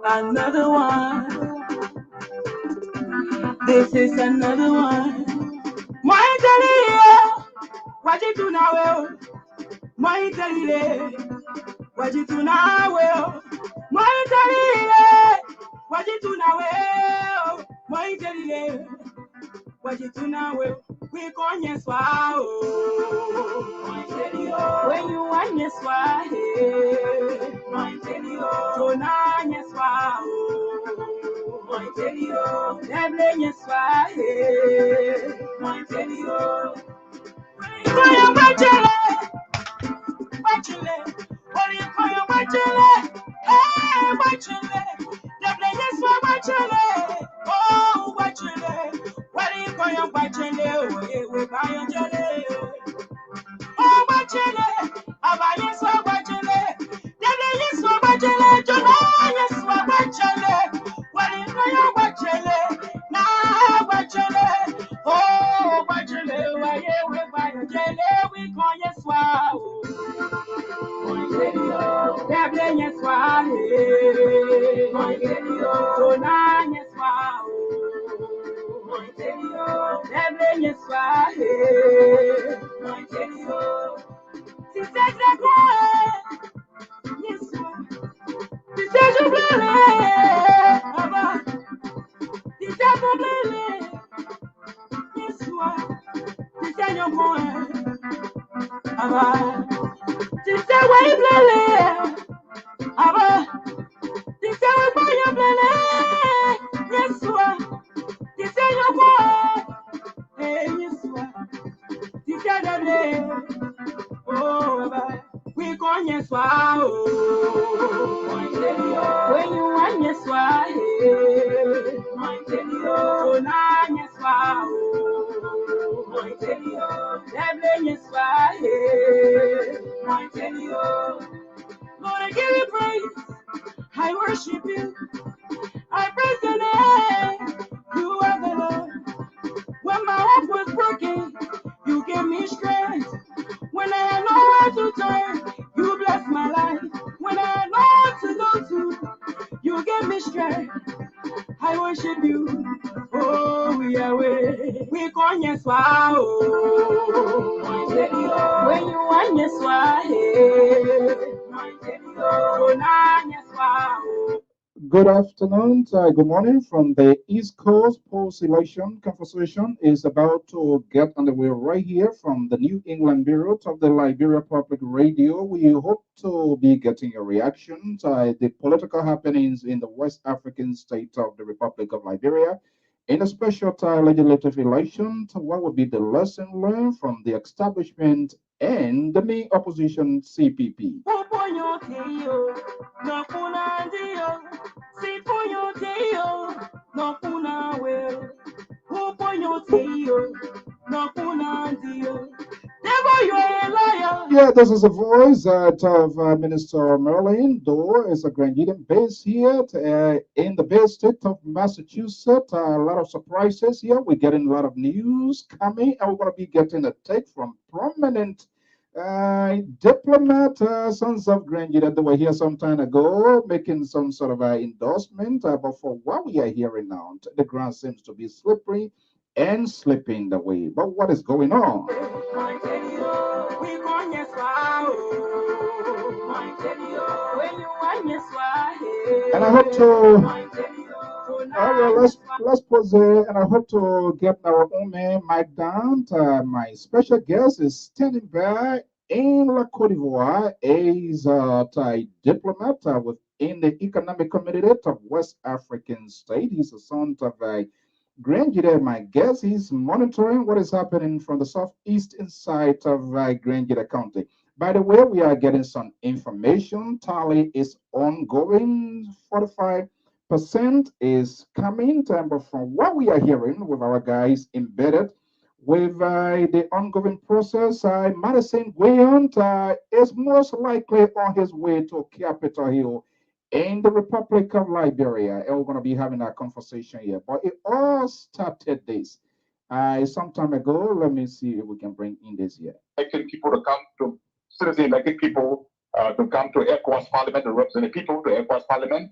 Another one. This is another one. My Italy, what you do now? My Italy, what you do now? My Italy, what you do now? My Italy, what you do now? We con yes wow. When you want yes wow. My Italy, so now yes wow. My Italy, never yes wow. My Italy, Koyo bachele, only koyo bachele, bachele, never yes wow bachele, oh bachele, only koyo bachele, we buy jele. Oh, bachele, abayes wa bachele, dede yes wa bachele, jona yes wa bachele, wali koyo bachele, na bachele, oh bachele, waye we bachele, we koyo yes wa, dede yes wa, jona yes wa, dede yes wa, si c'est quoi, yes si c'est je voulais, ah si c'est pour voulais, yes si c'est je voulais, ah si c'est ouais voulais, ah si c'est ouais pas voulais, yes si c'est je voulais, yes si c'est je voulais. Oh, we con yes wow. When you want yes wow. So now yes wow. Devil yes wow. Lord, I give you praise. I worship you. I praise your name. You are the Lord. When my heart was broken, you gave me strength. When I had nowhere to turn, you blessed my life. When I had nowhere to go to, you gave me strength. I worship you. Oh, we are way. We con yes wow. When you want yes wow. Yes wow. Good afternoon, good morning from the East Coast. Post-election conversation is about to get underway right here from the New England Bureau of the Liberia Public Radio. We hope to be getting your reaction to the political happenings in the West African state of the Republic of Liberia. In a special legislative election, what would be the lesson learned from the establishment and the main opposition CPP? Yeah, this is a voice of Minister Merlin Doe is a Grenadian base here in the Bay State of Massachusetts. A lot of surprises here. We're getting a lot of news coming, and we're going to be getting a take from prominent diplomat, sons of Grenada. They were here some time ago making some sort of endorsement. But for what we are hearing now, the ground seems to be slippery and slipping the way. But what is going on? And I hope to. Well, let's pause there, and I hope to get our own man Mike down. My special guest is standing by in La Côte d'Ivoire. He's a diplomat within the Economic Community of West African State. He's a son of a Grand my guess he's monitoring what is happening from the southeastern side of Grand County. By the way, we are getting some information. Tally is ongoing. 45% is coming. But from what we are hearing with our guys embedded with the ongoing process, Madison Guion is most likely on his way to Capitol Hill in the Republic of Liberia. And we're going to be having a conversation here. But it all started this some time ago. Let me see if we can bring in this here. Elected people to come to, citizen elected people to come to ECOWAS Parliament, to represent the people to ECOWAS Parliament.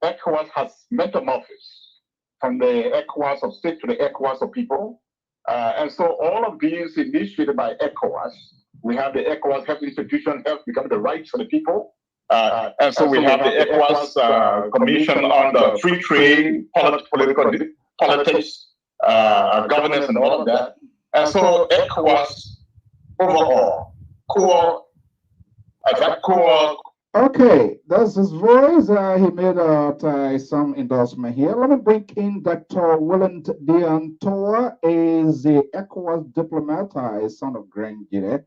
ECOWAS has metamorphosed from the ECOWAS of state to the ECOWAS of people. And so all of these initiated by ECOWAS, we have the ECOWAS health institution, health becoming the rights for the people. And so we have the ECOWAS Commission on the Free Trade, politics, governance, and all of that. And so ECOWAS overall, Okay, that's his voice. He made some endorsement here. Let me bring in Dr. Willem Diantoa, is the ECOWAS diplomat, son of Grand Guinea.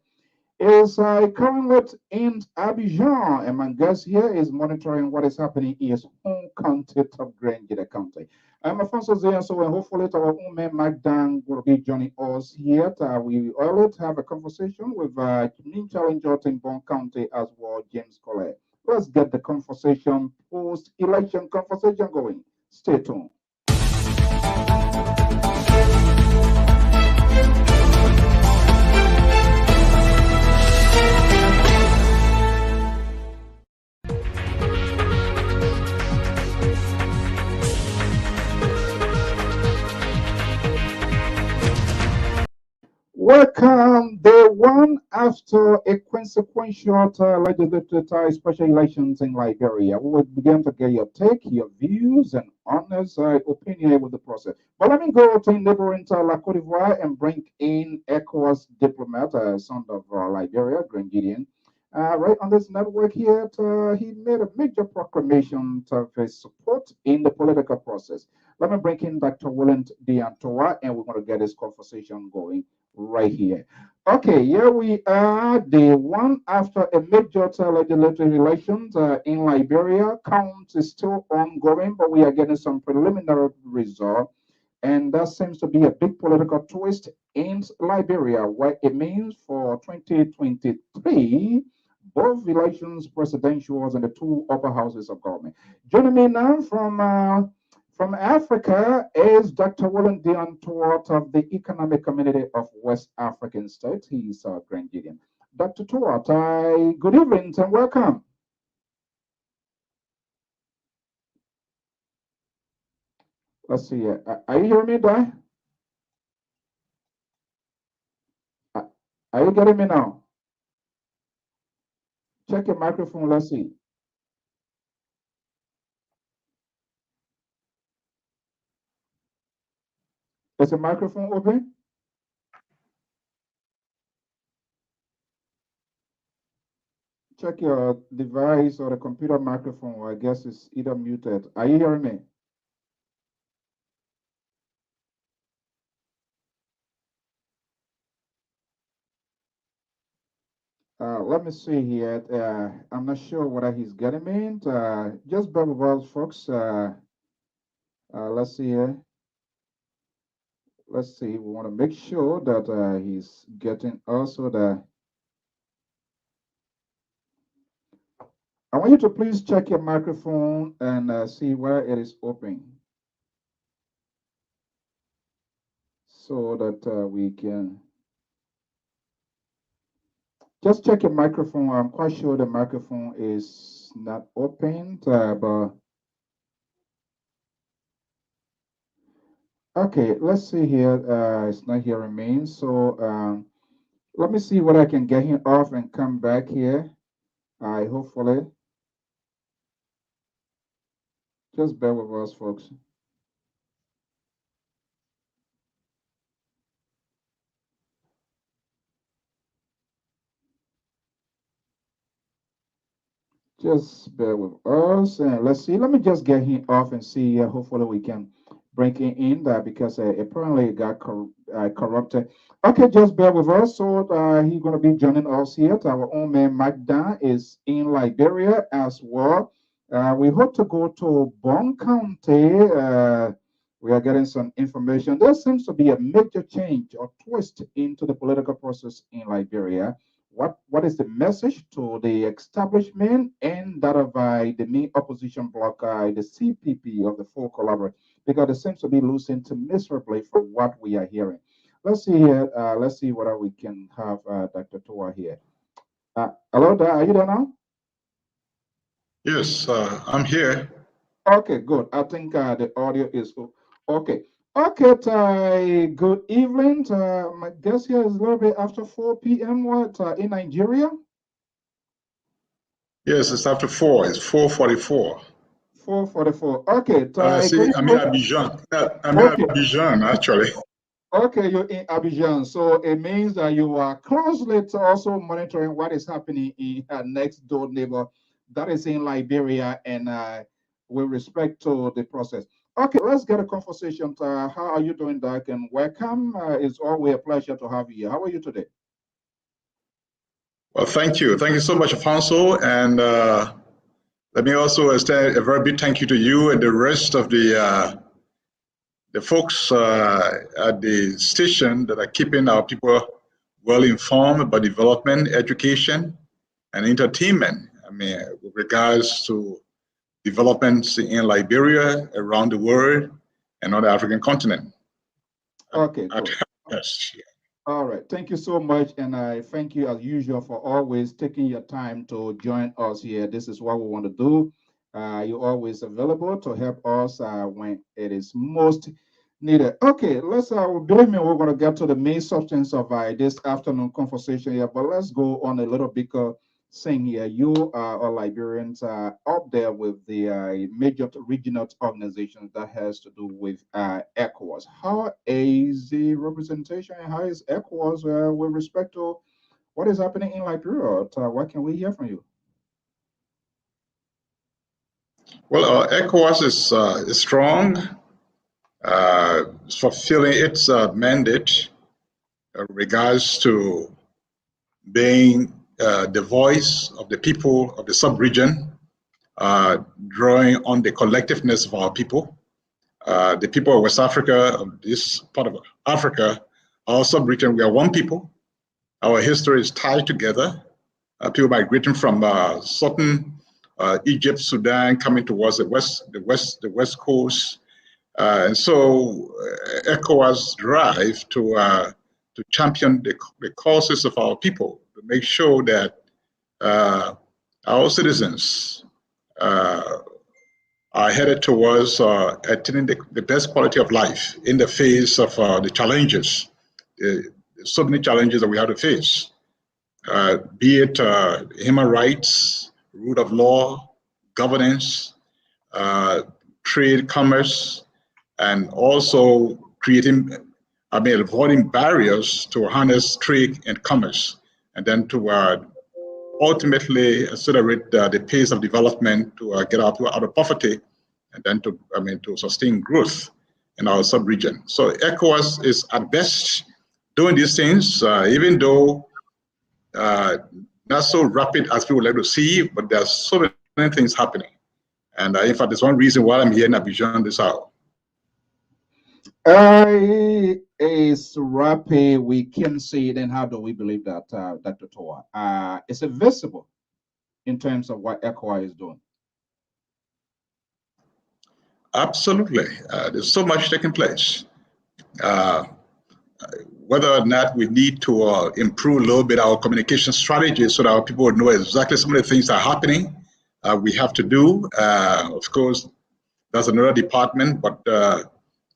Is currently in Abidjan, and my guest here is monitoring what is happening in his home county of Grand Guinea County. I'm Alfonso Zia, so hopefully our own man Mike Dan will be joining us here. We always have a conversation with Min Challenger in Bon County as well, James Collet. Let's get the conversation, post-election conversation going. Stay tuned. Welcome, day one after a consequential legislative special elections in Liberia. We will begin to get your take, your views, and honest opinion with the process. But let me go to neighboring La Côte d'Ivoire and bring in ECOWAS diplomat, son of Liberia, Grand Gideon. Right on this network here, he made a major proclamation of his support in the political process. Let me bring in Dr. Willem Diantoa, and we're going to get this conversation going right here. Okay, here we are, day one after a major legislative elections in Liberia. Count is still ongoing, but we are getting some preliminary result. And that seems to be a big political twist in Liberia, what it means for 2023, both elections, presidentials, and the two upper houses of government. Joining me now from Africa is Dr. Willem Diantoa of the Economic Community of West African States. He's a Grand Gideon. Dr. Tuat, good evening and welcome. Let's see. Are you hearing me, Dai? Are you getting me now? Check your microphone. Let's see. Is the microphone open? Check your device or the computer microphone, or I guess it's either muted. Are you hearing me? Let me see here. I'm not sure whether he's getting me. Just bear with us, folks. Let's see here. Let's see. We want to make sure that he's getting also the. I want you to please check your microphone and see where it is open, so that we can. Just check your microphone. I'm quite sure the microphone is not open, but okay, let's see here. It's not hearing me. So let me see what I can get him off and come back here. Hopefully. Just bear with us, folks. Just bear with us, and let's see. Let me just get him off and see. Hopefully, we can bring him in there because apparently it got corrupted. Okay, just bear with us. So he's going to be joining us here. Our own man Mike Dan is in Liberia as well. We hope to go to Bon County. We are getting some information. There seems to be a major change or twist into the political process in Liberia. What is the message to the establishment and that of the main opposition bloc, the CPP of the four collaborators? Because it seems to be losing miserably from what we are hearing. Let's see here. Let's see whether we can have Dr. Toa here. Hello, are you there now? Yes, I'm here. Okay, good. I think the audio is okay. Okay, good evening. My guess here is a little bit after 4 p.m. What in Nigeria? Yes, it's after 4. It's 4:44. 4:44. Okay, See, good I'm in evening. Abidjan. I'm in Okay, Abidjan, actually. okay, you're in Abidjan, so it means that you are closely to also monitoring what is happening in next door neighbor that is in Liberia and with respect to the process. Okay, let's get a conversation. How are you doing, Doc? And welcome. It's always a pleasure to have you here. How are you today? Well, thank you. Thank you so much, Afonso. And let me also extend a very big thank you to you and the rest of the folks at the station that are keeping our people well informed about development, education, and entertainment. I mean, with regards to developments in Liberia, around the world, and on the African continent. Okay, good. Yes. All right. Thank you so much. And I thank you, as usual, for always taking your time to join us here. This is what we want to do. You're always available to help us when it is most needed. Okay, let's, believe me, we're going to get to the main substance of this afternoon conversation here, but let's go on a little bit. Saying here, you are Liberians up there with the major regional organizations that has to do with ECOWAS. How is the representation and how is ECOWAS with respect to what is happening in Liberia? What can we hear from you? Well, ECOWAS is strong, fulfilling its mandate regards to being the voice of the people of the sub-region, drawing on the collectiveness of our people. The people of West Africa, of this part of Africa, our sub-region, we are one people. Our history is tied together. People migrating from southern Egypt, Sudan, coming towards the west coast, and so ECOWAS drive to champion the causes of our people, to make sure that our citizens are headed towards attaining the best quality of life in the face of the challenges, so many challenges that we have to face, be it human rights, rule of law, governance, trade, commerce, and also avoiding barriers to harness trade and commerce, and then to ultimately accelerate the pace of development to get our people out of poverty, and then to sustain growth in our sub-region. So ECOWAS is at best doing these things, even though not so rapid as people would like to see, but there are so many things happening. And in fact, there's one reason why I'm here in Abidjan this hour. Is rapid, we can see it, and how do we believe that, Dr. Toa? Is it visible in terms of what ECOWAS is doing? Absolutely. There's so much taking place. Whether or not we need to improve a little bit our communication strategy so that our people would know exactly some of the things that are happening, we have to do. Of course, that's another department, but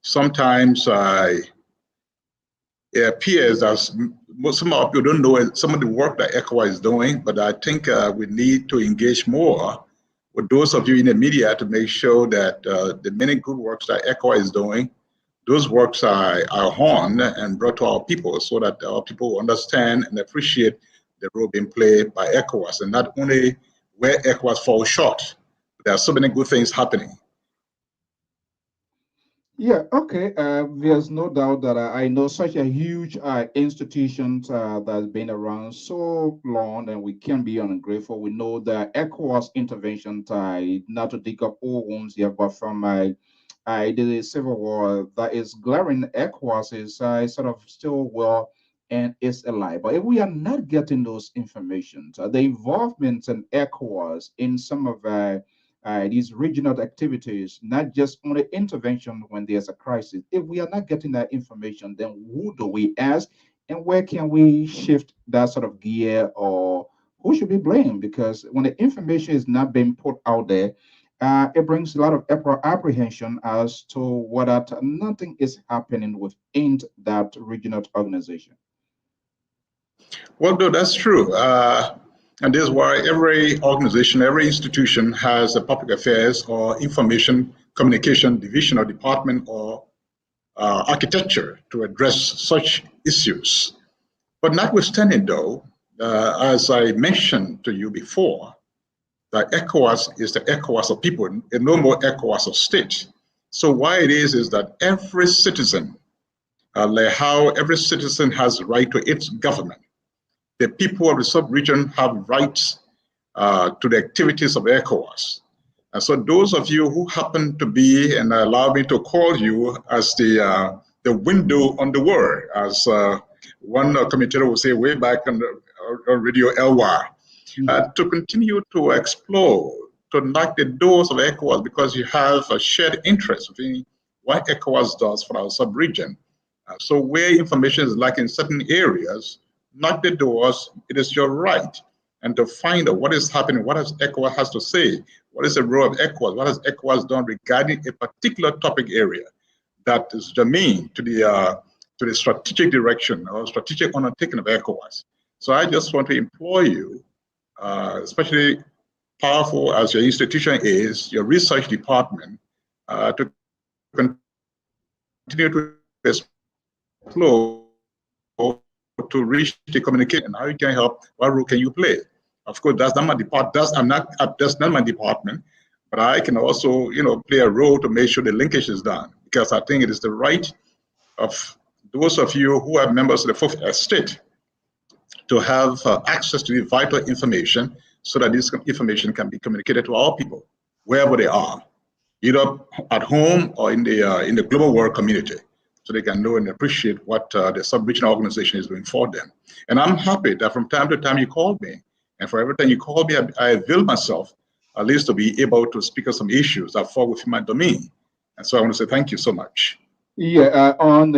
sometimes it appears as some of our people don't know some of the work that ECOWAS is doing, but I think we need to engage more with those of you in the media to make sure that the many good works that ECOWAS is doing, those works are honed and brought to our people so that our people understand and appreciate the role being played by ECOWAS, and not only where ECOWAS falls short. There are so many good things happening. Yeah, okay. There's no doubt that I know such a huge institution that's been around so long, and we can be ungrateful. We know that ECOWAS intervention, not to dig up old wounds here, but from the Civil War that is glaring, ECOWAS is sort of still well and is alive. But if we are not getting those information, the involvement in ECOWAS in some of these regional activities, not just only intervention when there's a crisis. If we are not getting that information, then who do we ask, and where can we shift that sort of gear, or who should be blamed? Because when the information is not being put out there, it brings a lot of apprehension as to whether nothing is happening within that regional organization. Well, no, that's true. And this is why every organization, every institution has a public affairs or information communication division or department or architecture to address such issues. But notwithstanding, though, as I mentioned to you before, the ECOWAS is the ECOWAS of people and no more ECOWAS of state. So why it is that every citizen, like how every citizen has a right to its government, the people of the sub-region have rights to the activities of ECOWAS. And so those of you who happen to be, and allow me to call you as the window on the world, as one commentator would say way back on Radio LY, to continue to explore, to knock the doors of ECOWAS because you have a shared interest in what ECOWAS does for our sub-region. So where information is lacking in certain areas, knock the doors, it is your right. And to find out what is happening, what has ECOWAS has to say, what is the role of ECOWAS, what has ECOWAS done regarding a particular topic area that is germane to the strategic direction or strategic undertaking of ECOWAS. So I just want to implore you, especially powerful as your institution is, your research department, to continue to explore to reach the communication. How you can help, what role can you play? Of course, that's not my department. That's not my department, but I can also, play a role to make sure the linkage is done, because I think it is the right of those of you who are members of the Fourth Estate to have access to the vital information so that this information can be communicated to all people, wherever they are, either at home or in the global world community, so they can know and appreciate what the sub-regional organization is doing for them. And I'm happy that from time to time you call me, and for every time you call me, I avail myself at least to be able to speak on some issues that fall within my domain. And so I want to say thank you so much. Yeah, and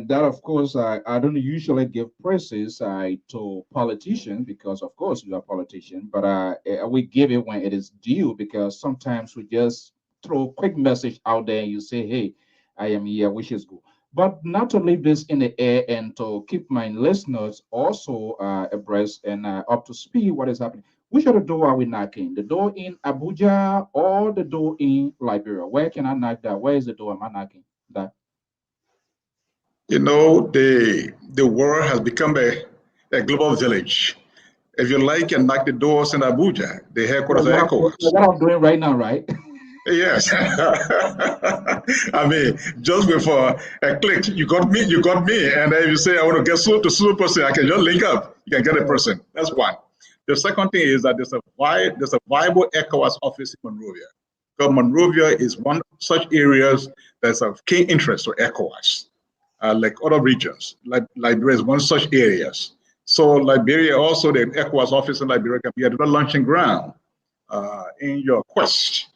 that of course I don't usually give praises to politicians because of course you are a politician, but we give it when it is due because sometimes we just throw a quick message out there and you say, hey, I am here, which is good. But not to leave this in the air and to keep my listeners also abreast and up to speed what is happening. Which of the door are we knocking? The door in Abuja or the door in Liberia? Where can I knock that? Where is the door am I knocking that? The world has become a global village. If you like, you knock the doors in Abuja, the headquarters of ECOWAS. What I'm doing right now, right? Yes. I mean, just before a click, you got me, and then if you say I want to get to super person, I can just link up. You can get a person. That's one. The second thing is that there's a viable ECOWAS office in Monrovia. Because Monrovia is one such areas that's of key interest to ECOWAS, like other regions. Like Liberia is one such areas. So Liberia also, the ECOWAS office in Liberia can be a launching ground in your quest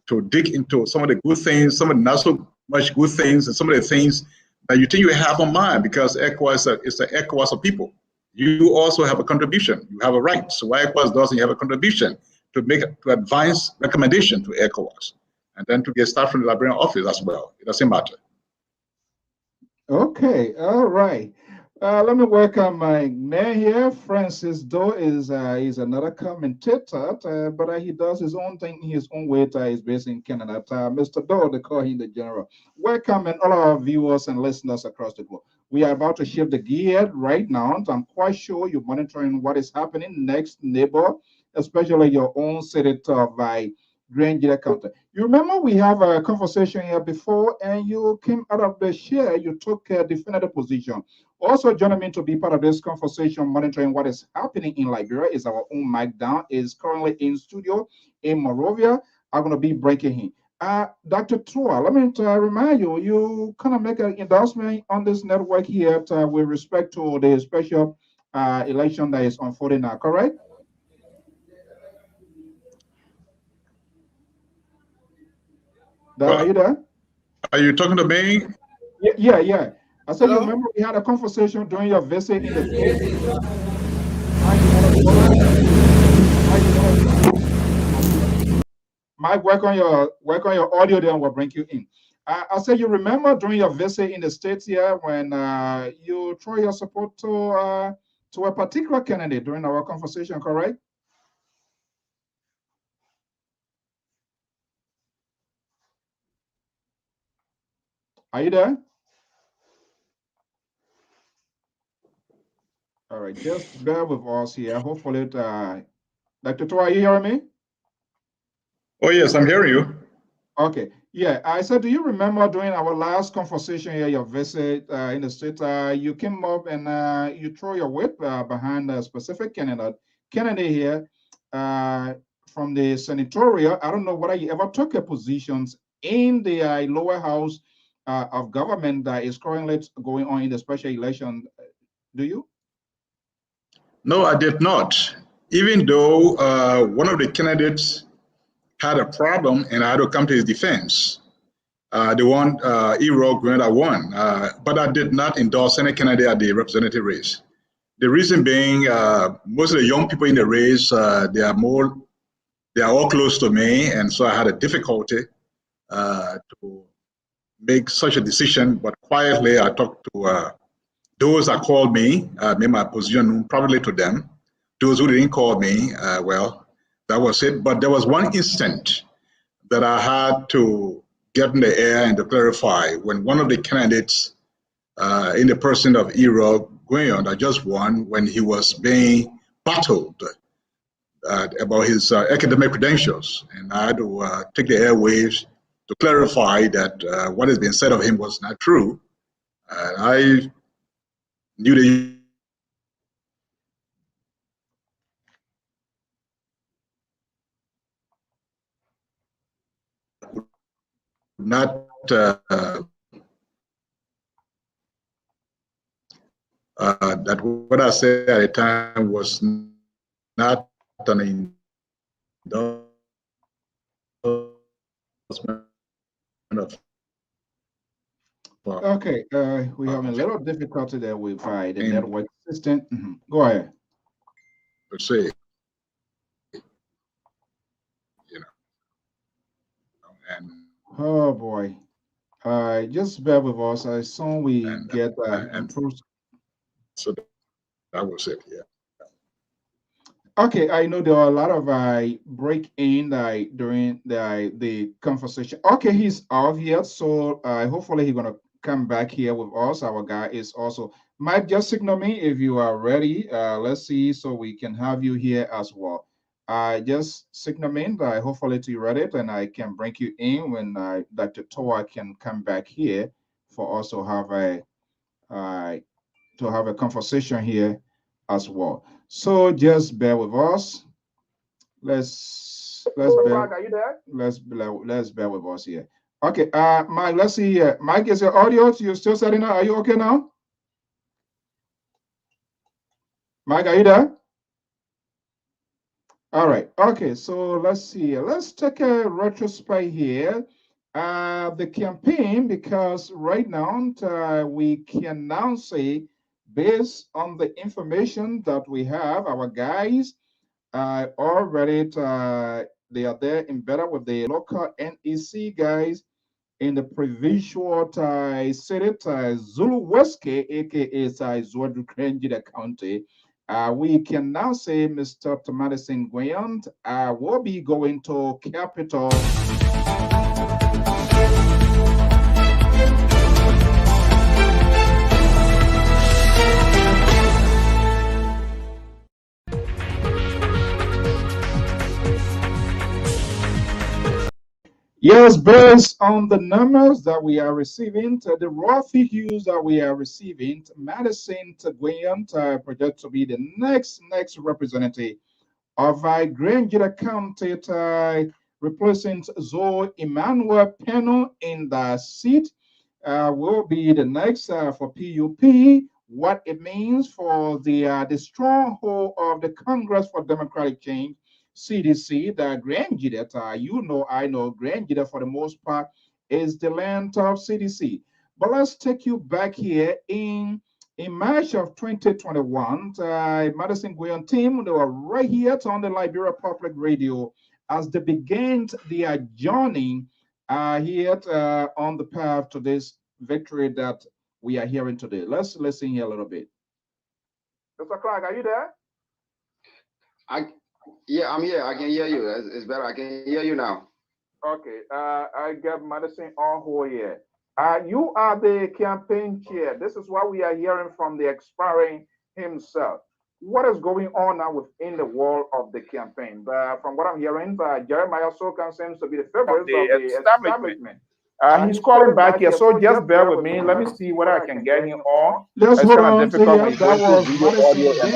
to dig into some of the good things, some of the not so much good things, and some of the things that you think you have on mind, because ECOWAS is the ECOWAS of people. You also have a contribution. You have a right. So why ECOWAS doesn't have a contribution to advance recommendation to ECOWAS, and then to get staff from the Liberian office as well. It doesn't matter. Okay, all right. Let me welcome my man here. Francis Doe is another commentator, but he does his own thing in his own way. He's based in Canada. Mr. Doe, they call him the general. Welcome, and all our viewers and listeners across the globe. We are about to shift the gear right now. I'm quite sure you're monitoring what is happening next, neighbor, especially your own city of Granger County. You remember we have a conversation here before, and you came out of the chair. You took a definitive position. Also joining me to be part of this conversation, monitoring what is happening in Liberia, is our own Mike Down, is currently in studio in Monrovia. I'm going to be breaking him. Dr. Trua, let me remind you, you kind of make an endorsement on this network here with respect to the special election that is unfolding now, correct? Are you there? Are you talking to me? Yeah. I said, you remember we had a conversation during your visit in the Mike, work on your audio, then we'll bring you in. I said you remember during your visit in the States here when you throw your support to a particular candidate during our conversation, correct? Are you there? All right, just bear with us here. Hopefully, Dr. Toa, are you hearing me? Oh, yes, I'm hearing you. Okay, yeah, I said, do you remember during our last conversation here, your visit in the state, you came up and you throw your whip behind a specific candidate here from the senatorial. I don't know whether you ever took a positions in the lower house of government that is currently going on in the special election. Do you? No, I did not. Even though one of the candidates had a problem and I had to come to his defense. The one, E-Rock Gwenda won, but I did not endorse any candidate at the representative race. The reason being, most of the young people in the race, they are all close to me, and so I had a difficulty to make such a decision. But quietly, I talked to those that called me, made my position known privately to them. Those who didn't call me, well, that was it. But there was one instant that I had to get in the air and to clarify when one of the candidates in the person of E-Rock Gwenda that just won, when he was being battled about his academic credentials. And I had to take the airwaves to clarify that what has been said of him was not true. I knew that not that what I said at the time was not an endorsement of. Okay, we have a little difficulty there with the network system. Go ahead. Per se, and oh boy, just bear with us. I saw we get improved. So that was it. Yeah. Okay, I know there are a lot of break in during the conversation. Okay, he's off here, so hopefully he's gonna come back here with us. Our guy is also Mike. Just signal me if you are ready. Let's see, so we can have you here as well. Just signal me. Hopefully to you read it, and I can bring you in when Dr. Toa can come back here for us to have a conversation here as well. So just bear with us. Let's bear. Mark, are you there? Let's bear with us here. Okay, Mike, let's see here. Mike, is your audio? You still setting up? Are you okay now? Mike, are you there? All right. Okay, so let's see. Let's take a retrospect here. The campaign, because right now we can now say, based on the information that we have, our guys already they are there embedded with the local NEC guys in the provincial city Zulu Weske, aka Zwadru Krenjida County. We can now say Mr. Madison Gwenda will be going to capital. Yes, based on the numbers that we are receiving, the raw figures that we are receiving, Madison Gwenda projected to be the next representative of Grangita County, replacing Zoe Emmanuel Peno in the seat. Will be the next for PUP. What it means for the stronghold of the Congress for Democratic Change, CDC, the Grangita, you know, I know Grangita for the most part is the land of CDC. But let's take you back here in March of 2021, Madison Gwenda team, they were right here on the Liberia Public Radio as they begin their journey here on the path to this victory that we are hearing today. Let's listen here a little bit. Mr. Clark, are you there? Yeah, I'm here. I can hear you. It's better. I can hear you now. Okay. I got Madison on hold here. You are the campaign chair. This is what we are hearing from the expiring himself. What is going on now within the world of the campaign? From what I'm hearing, Jeremiah Sokan seems to be the favorite of the establishment. He's calling back here, so just bear with me. Let me see what I can get him on. Let's hold on to here. That was Madison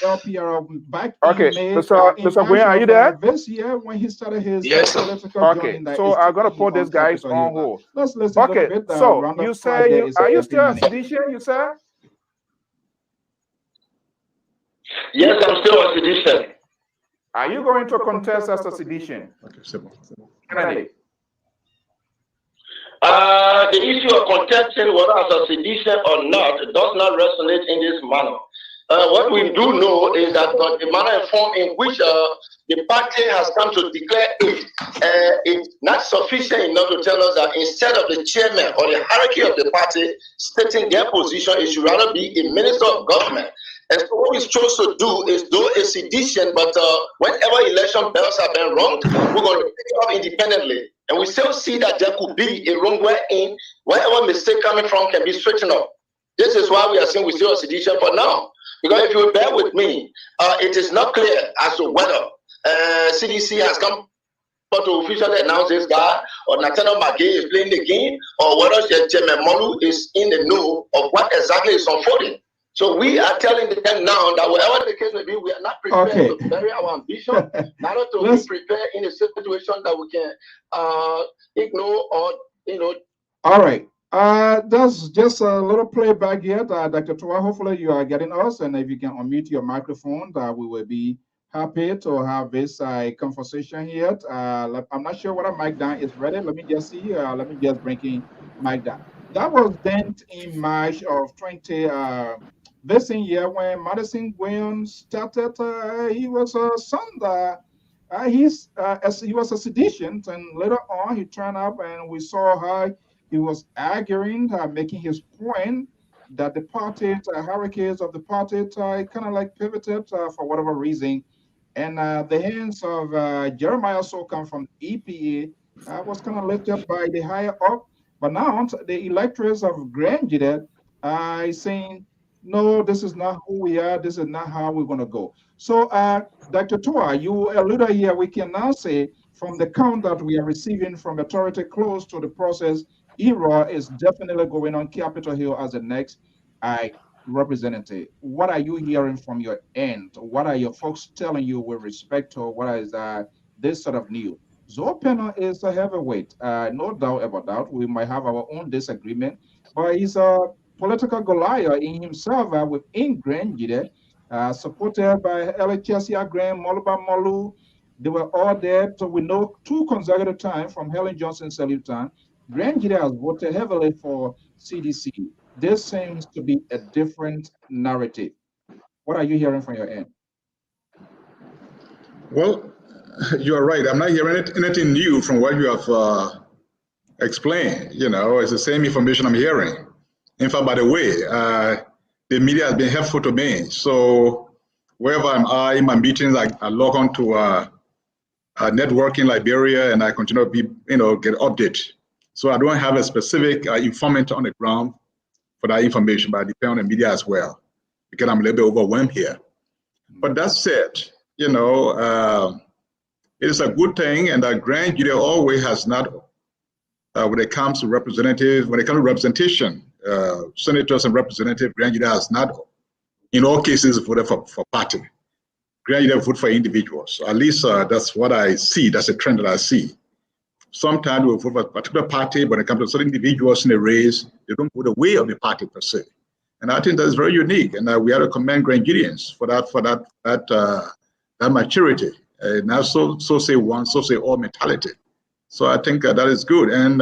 Lpr back in May. Mr. Gwen, are you there? This year when he started his political journey. So I gotta put this guys on hold. Let's listen a little bit. So you say are you still a sedition? You say? Yes, I'm still a sedition. Are you going to contest as a sedition? Okay, simple. Kennedy. The issue of contesting whether as a sedition or not does not resonate in this manner. What we do know is that the manner and form in which the party has come to declare it is not sufficient enough to tell us that instead of the chairman or the hierarchy of the party stating their position, it should rather be a minister of government. And so what we chose to do is do a sedition, but whenever election bells have been rung, we're going to take it up independently. And we still see that there could be a wrong wherein wherever mistake coming from can be straightened up. This is why we are saying we still a sedition for now. Because if you will bear with me, it is not clear as to whether CDC has come to officially announce this guy, or Nathaniel McGay is playing the game, or whether Chairman Molu is in the know of what exactly is unfolding. So we are telling them now that whatever the case may be, we are not prepared to bury our ambition, not to be prepared in a situation that we can ignore or, All right. That's just a little playback here. Dr. Tua, hopefully you are getting us, and if you can unmute your microphone, we will be happy to have this conversation here. I'm not sure whether Mike Dan is ready. Let me just see. Let me just bring in Mike Dan. That was then in March of 20. This year when Madison Williams started, he was a son. He was a sedition, and later on he turned up, and we saw how he was arguing, making his point that the party hierarchies of the party kind of like pivoted for whatever reason, and the hands of Jeremiah Sokan from EPA was kind of lifted by the higher up, but now the electors of Grand Jide are saying, no, this is not who we are. This is not how we're going to go. So, Dr. Tua, you alluded here, we can now say from the count that we are receiving from authority close to the process, era is definitely going on Capitol Hill as the next representative. What are you hearing from your end? What are your folks telling you with respect to what is this sort of news? Zopena is a heavyweight, no doubt about that. We might have our own disagreement, but he's a political Goliath in himself within Grand Jide, supported by Elichesia Graham, Moluba Molu. They were all there. So we know 2 consecutive times from Helen Johnson salute time. Grand Jide has voted heavily for CDC. This seems to be a different narrative. What are you hearing from your end? Well, you are right. I'm not hearing anything new from what you have explained. It's the same information I'm hearing. In fact, by the way, the media has been helpful to me. So wherever I'm in my meetings, I log on to networking Liberia, and I continue to be, get updates. So I don't have a specific informant on the ground for that information, but I depend on the media as well, because I'm a little bit overwhelmed here. But that said, it is a good thing, and that Grand Jide always has not, when it comes to representation, senators and representatives, Grand Jide has not, in all cases, voted for party. Grand Jide vote for individuals. So at least that's what I see. That's a trend that I see. Sometimes we vote for a particular party, but when it comes to certain individuals in a race, they don't go the way of the party per se. And I think that's very unique. And we have to commend Grand Jideans for that maturity. Now, so say one, so say all mentality. So I think that is good. And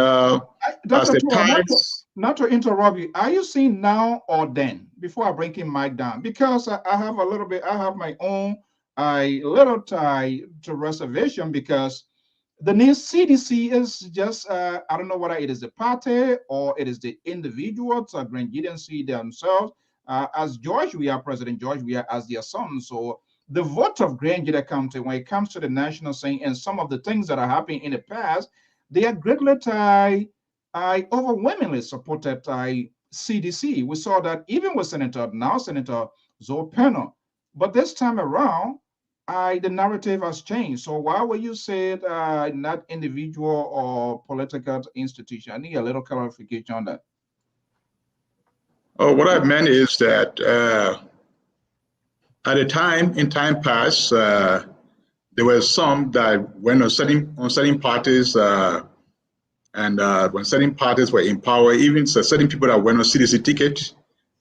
Dr. Tua, not to interrupt you, are you seeing now or then? Before I bring in Mike down, because I have my own a little tie to reservation because the new CDC is just, I don't know whether it is the party or it is the individuals, Grand Gideoncy themselves. As George, we are President George, we are as their son. So the vote of Grand Gideon County, when it comes to the national scene and some of the things that are happening in the past, they are greatly I overwhelmingly supported CDC. We saw that even with Senator Zoe Penner. But this time around, the narrative has changed. So why would you say not individual or political institution? I need a little clarification on that. Oh, what I meant is that at a time in time past, there were some that went on certain parties, and when certain parties were in power, even certain people that went on CDC ticket,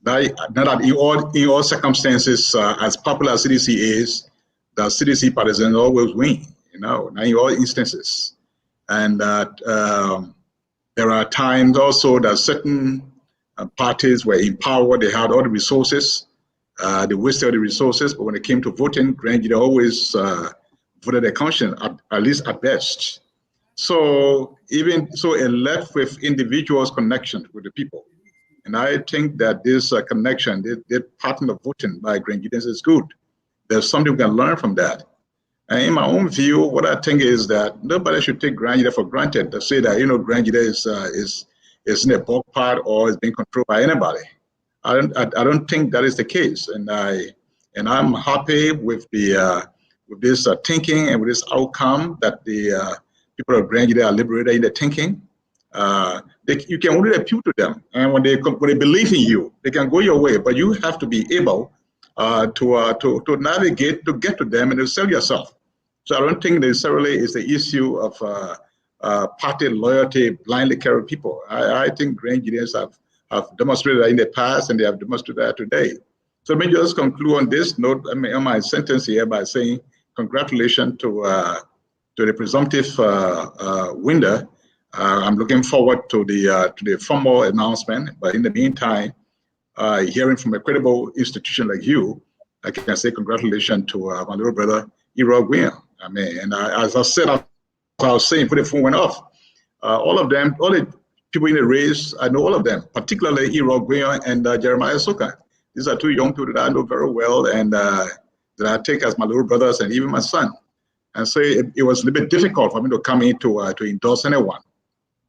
not that in all circumstances, as popular as CDC is, the CDC partisans always win, not in all instances. And that there are times also that certain parties were in power, they had all the resources, they wasted all the resources, but when it came to voting, they always voted their conscience, at least at best. So even so, it left with individuals' connection with the people. And I think that this connection, this pattern of voting by Grenadians is good. There's something we can learn from that. And in my own view, what I think is that nobody should take Grenada for granted to say that, Grenada is in a bulk part or is being controlled by anybody. I don't think that is the case. And I'm happy with with this thinking and with this outcome that the people of Grenada are liberated in their thinking. You can only appeal to them, and when they believe in you, they can go your way. But you have to be able to navigate to get to them and to sell yourself. So I don't think necessarily it's the issue of party loyalty blindly carry people. I think Grand engineers have demonstrated that in the past, and they have demonstrated that today. So let me just conclude on this note. On my sentence here by saying congratulations to the presumptive winner. I'm looking forward to the formal announcement. But in the meantime, hearing from a credible institution like you, I can say congratulations to my little brother, Errol Gwyn. I mean, and as I said, as I was saying, before the phone went off, all of them, all the people in the race, I know all of them, particularly Errol Gwyn and Jeremiah Soka. These are two young people that I know very well and that I take as my little brothers and even my son. And so it was a little bit difficult for me to come in to endorse anyone.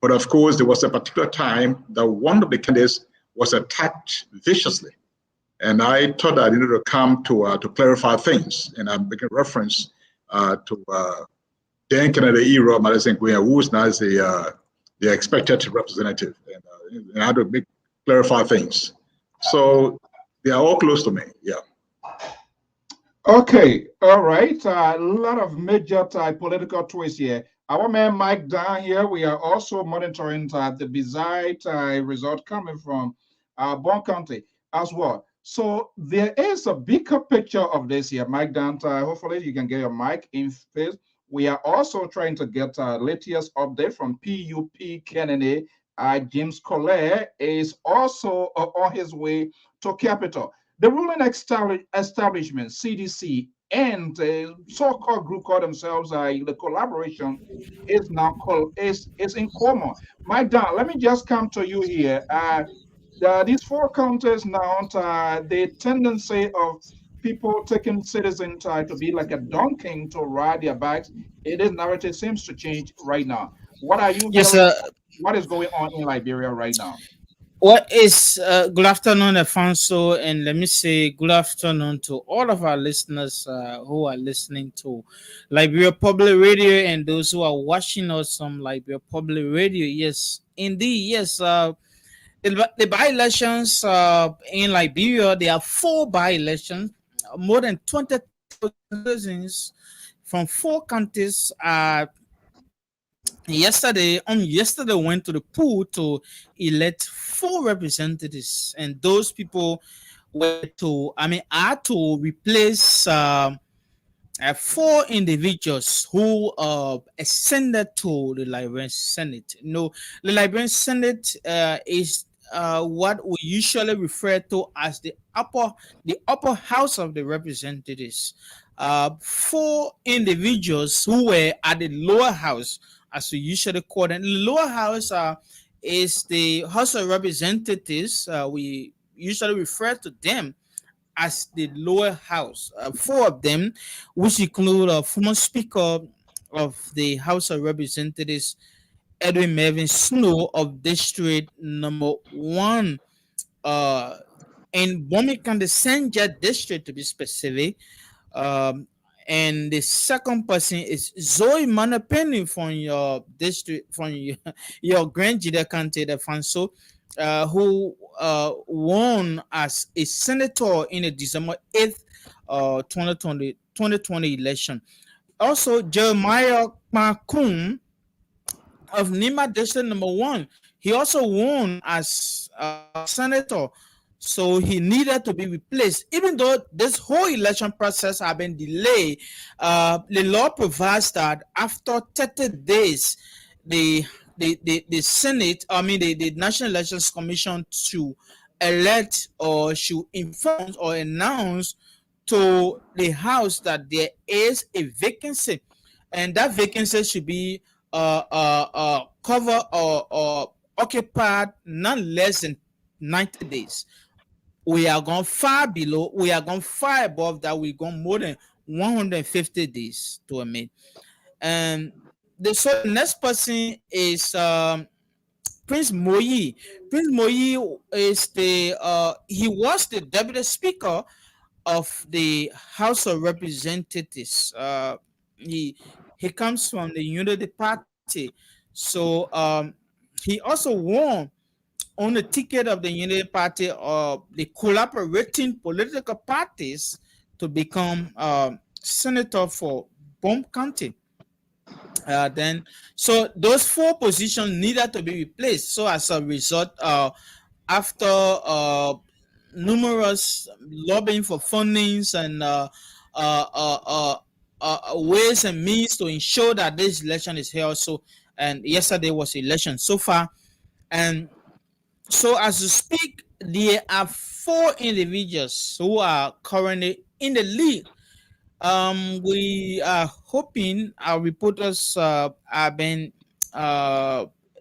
But of course, there was a particular time that one of the candidates was attacked viciously. And I thought I needed to come to clarify things. And I'm making reference to then Canada Errol Madison Gwyn, who is now the expected representative. And I had to clarify things. So they are all close to me, yeah. Okay, all right. A lot of major political twists here. Our man Mike down here, we are also monitoring the beside result coming from Bon County as well. So there is a bigger picture of this here, Mike down. Hopefully you can get your mic in space. We are also trying to get latest update from PUP candidate. James Collet is also on his way to Capitol. The ruling establishment, CDC, and so-called group call themselves the collaboration is now is in coma. Mike Don, let me just come to you here. These four counties now, the tendency of people taking citizens to be like a donkey to ride their bikes, this narrative seems to change right now. What are you hearing? What is going on in Liberia right now? What is good afternoon, Alfonso, and let me say good afternoon to all of our listeners who are listening to Liberia Public Radio and those who are watching us on Liberia Public Radio. Yes, indeed, yes. The by-elections in Liberia, there are 4 by-elections, more than 20,000 citizens from 4 counties yesterday went to the pool to elect 4 representatives, and those people had to replace 4 individuals who ascended to the Liberian Senate. The Liberian Senate is what we usually refer to as the upper house of the representatives. Four individuals who were at the lower house, as we usually call them. The lower house is the House of Representatives. We usually refer to them as the lower house. Four of them, which include a former Speaker of the House of Representatives, Edwin Mervyn Snow of District Number One, uh, in Birmingham, the Senja District to be specific. Um, and the second person is Zoe Manapeni from your district, from your Grand Jida County, the Fanso, who won as a senator in the December 8th, 2020 election. Also, Jeremiah Makun of Nima District Number One. He also won as senator, so he needed to be replaced. Even though this whole election process had been delayed, the law provides that after 30 days, the Senate, I mean the National Elections Commission, to elect or should inform or announce to the House that there is a vacancy, and that vacancy should be cover or occupied not less than 90 days. We are going far below, we are going far above that, we gone more than 150 days to a minute. And so the next person is Prince Moyi. Prince Moyi is he was the deputy speaker of the House of Representatives. He comes from the Unity Party, so he also won on the ticket of the Unity Party of the collaborating political parties to become senator for Bomb County. Then, so those four positions needed to be replaced. So as a result, after numerous lobbying for fundings and uh, uh, uh, ways and means to ensure that this election is held. So, and yesterday was election so far, and so as we speak, there are four individuals who are currently in the lead. We are hoping our reporters have been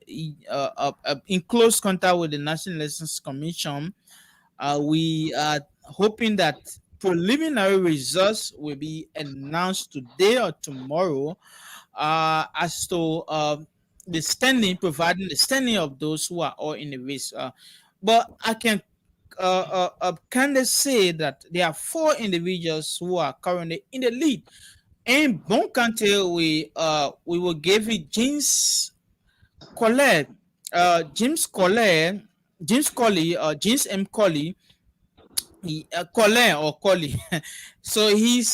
in close contact with the National Elections Commission. We are hoping that preliminary results will be announced today or tomorrow as to the standing, providing the standing of those who are all in the race. But I can kind of say that there are four individuals who are currently in the lead. In Bon County, we will give it Collet, James Collet, James Colley, James M. Colley, Colin or Coley. So he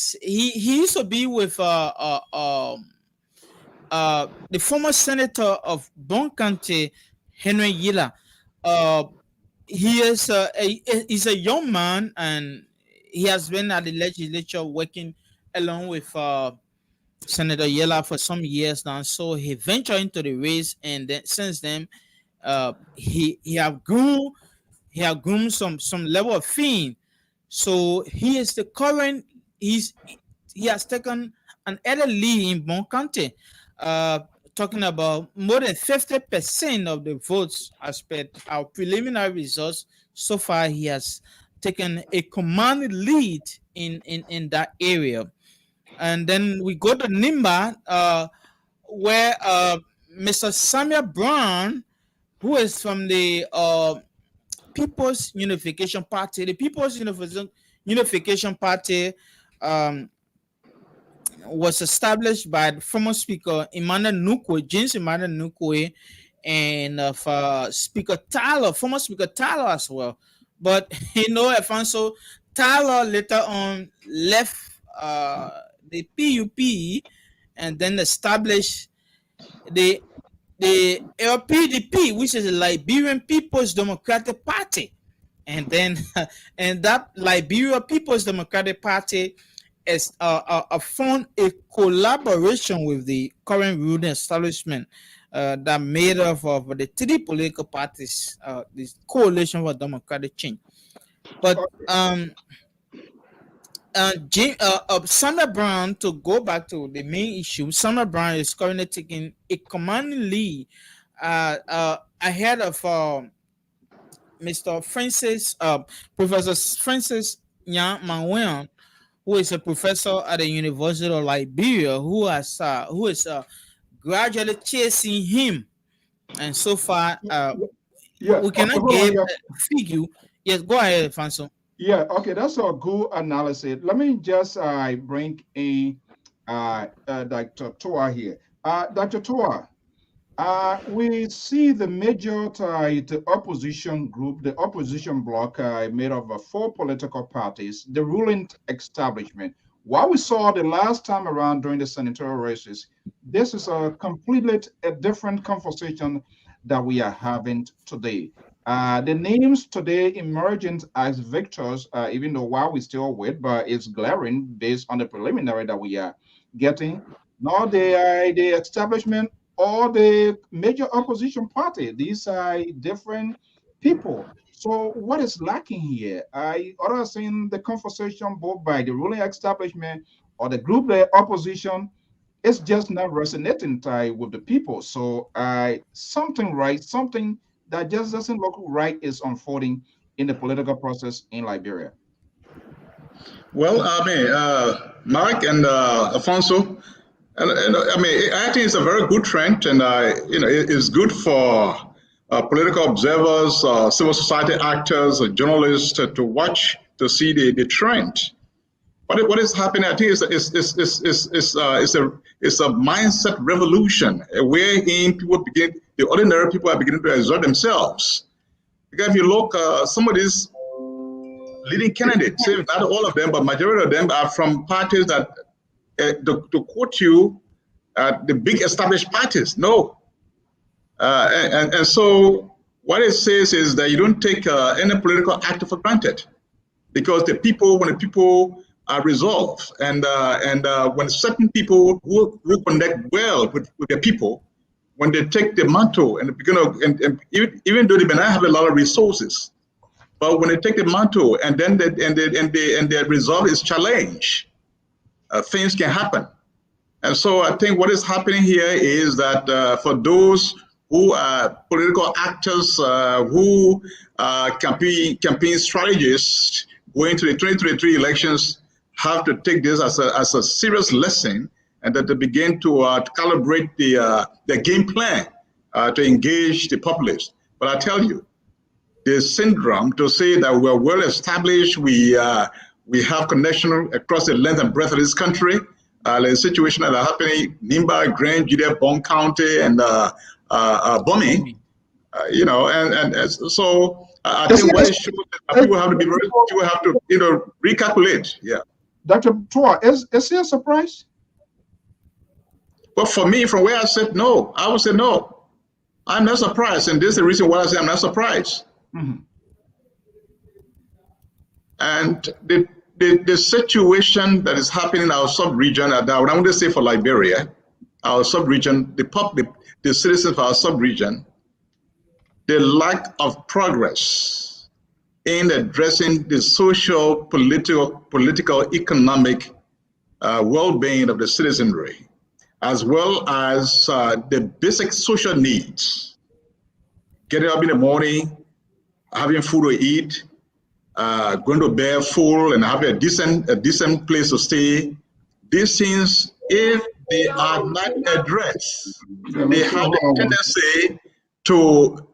used to be with the former senator of Bon County, Henry Yila. He's a young man, and he has been at the legislature working along with Senator Yela for some years now. So he ventured into the race, and then since then, he have groomed some level of fame. So he is the current. He has taken an early lead in Bon County, talking about more than 50% of the votes as per our preliminary results. So far, he has taken a commanding lead in that area. And then we go to Nimba, where Mr. Samuel Brown, who is from the People's Unification Party. The People's Unification Party was established by the former Speaker Emmanuel Nukwe, James Emmanuel Nukwe, and Speaker Tyler, former Speaker Tyler as well. But Alfonso Tyler later on left the PUP and then established the Lpr-Tv, which is the Liberian People's Democratic Party, and then and that Liberia People's Democratic Party is formed a collaboration with the current ruling establishment, that made up of the three political parties, this coalition for democratic change. But Sandra Brown, to go back to the main issue, Sandra Brown is currently taking a commanding lead ahead of Mr. Francis, Professor Francis Nyan Manwen, who is a professor at the University of Liberia, who is gradually chasing him, and so far, we cannot give a figure. Yes, go ahead, Fanso. Yeah, okay, that's a good analysis. Let me just bring in Dr. Toa here. Dr. Toa, we see the major the opposition group, the opposition bloc made of 4 political parties, the ruling establishment. What we saw the last time around during the senatorial races, this is a completely different conversation that we are having today. The names today emerging as victors, even though while we still wait, but it's glaring based on the preliminary that we are getting. Now the establishment or the major opposition party. These are different people. So what is lacking here? I other seen the conversation both by the ruling establishment or the group, the opposition, it's just not resonating with the people. So something that just doesn't look right is unfolding in the political process in Liberia. Well, I mean, Mark and Alfonso, and I mean, I think it's a very good trend, and it's good for political observers, civil society actors, journalists to watch to see the trend. What is happening? I think it's a mindset revolution wherein the ordinary people are beginning to exert themselves. Because if you look, some of these leading candidates, not all of them, but majority of them are from parties that, to quote you, the big established parties. No. And so what it says is that you don't take any political actor for granted, because when the people are resolved, and when certain people who connect well with the people, when they take the mantle and even though they may not have a lot of resources, but when they take the mantle and then their resolve is challenged, things can happen. And so I think what is happening here is that for those who are political actors, who campaign strategists going to the 2023 elections, have to take this as a serious lesson, and that they begin to calibrate their game plan to engage the populace. But I tell you, the syndrome to say that we're well established, we have connection across the length and breadth of this country. The situation that are happening in Nimba, Grand, Judea, Bond County, and bombing, and so I think what it shows that people have to be very, people have to recalculate. Yeah. Dr. Toa, is it a surprise? But for me, from where I said no, I would say no. I'm not surprised, and this is the reason why I say I'm not surprised. Mm-hmm. And the situation that is happening in our sub-region, what I want to say for Liberia, our sub-region, the citizens of our sub-region, the lack of progress in addressing the social, political, economic well-being of the citizenry, as well as the basic social needs, getting up in the morning, having food to eat, going to bed full and having a decent place to stay. These things, if they are not addressed, they have a tendency to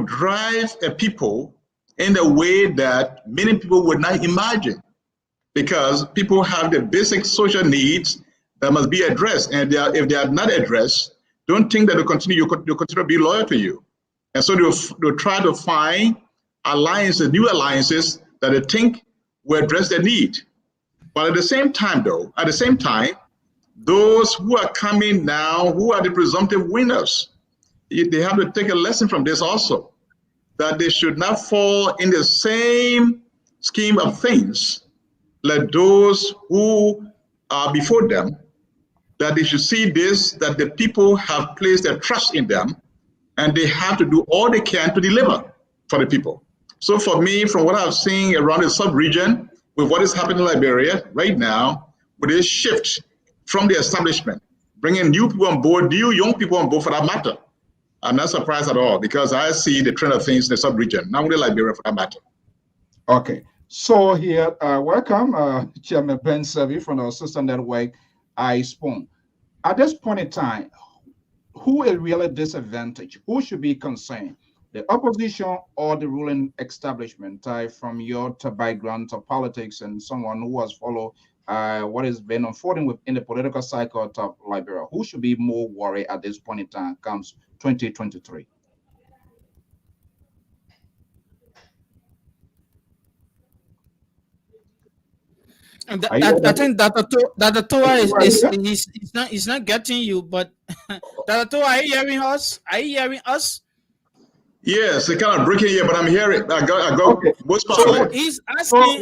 drive a people in a way that many people would not imagine, because people have the basic social needs that must be addressed, and if they are not addressed, don't think that they'll continue to be loyal to you. And so they'll try to find alliances, new alliances that they think will address their need. But at the same time, those who are coming now, who are the presumptive winners, they have to take a lesson from this also, that they should not fall in the same scheme of things like those who are before them, that they should see this, that the people have placed their trust in them, and they have to do all they can to deliver for the people. So for me, from what I've seen around the sub-region, with what is happening in Liberia right now, with this shift from the establishment, bringing new people on board, new young people on board for that matter, I'm not surprised at all, because I see the trend of things in the sub-region, not only Liberia for that matter. Okay, so here, welcome, Chairman Ben Sevi from our sister network, iSpoon. At this point in time, who is really disadvantaged? Who should be concerned? The opposition or the ruling establishment? From your background to politics and someone who has followed what has been unfolding within the political cycle of Liberia, who should be more worried at this point in time comes 2023? I think that the Torah is not getting you, but that Torah, are you hearing us? Are you hearing us? Yes, it kind of breaking here, but I'm hearing. I got okay. most part So of it. He's asking.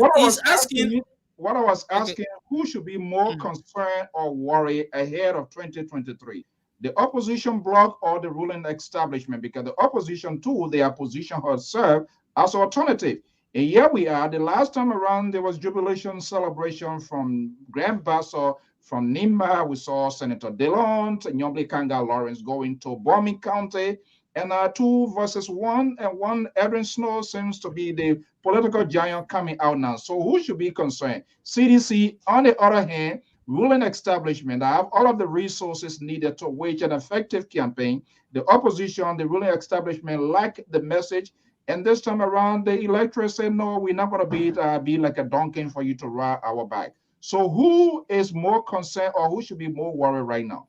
What I was asking, okay. Who should be more concerned or worried ahead of 2023? The opposition bloc or the ruling establishment? Because the opposition too, their position has served as alternative. And here we are. The last time around, there was jubilation celebration from Grand Basso, from Nima. We saw Senator Delont and Nyomble Kanga Lawrence going to Bombing County. And 2 versus 1, and 1 Edwin Snow seems to be the political giant coming out now. So who should be concerned? CDC, on the other hand, ruling establishment, I have all of the resources needed to wage an effective campaign. The opposition, the ruling establishment lack the message. And this time around, the electorate said, no, we're not going to be like a donkey for you to ride our back. So who is more concerned, or who should be more worried right now?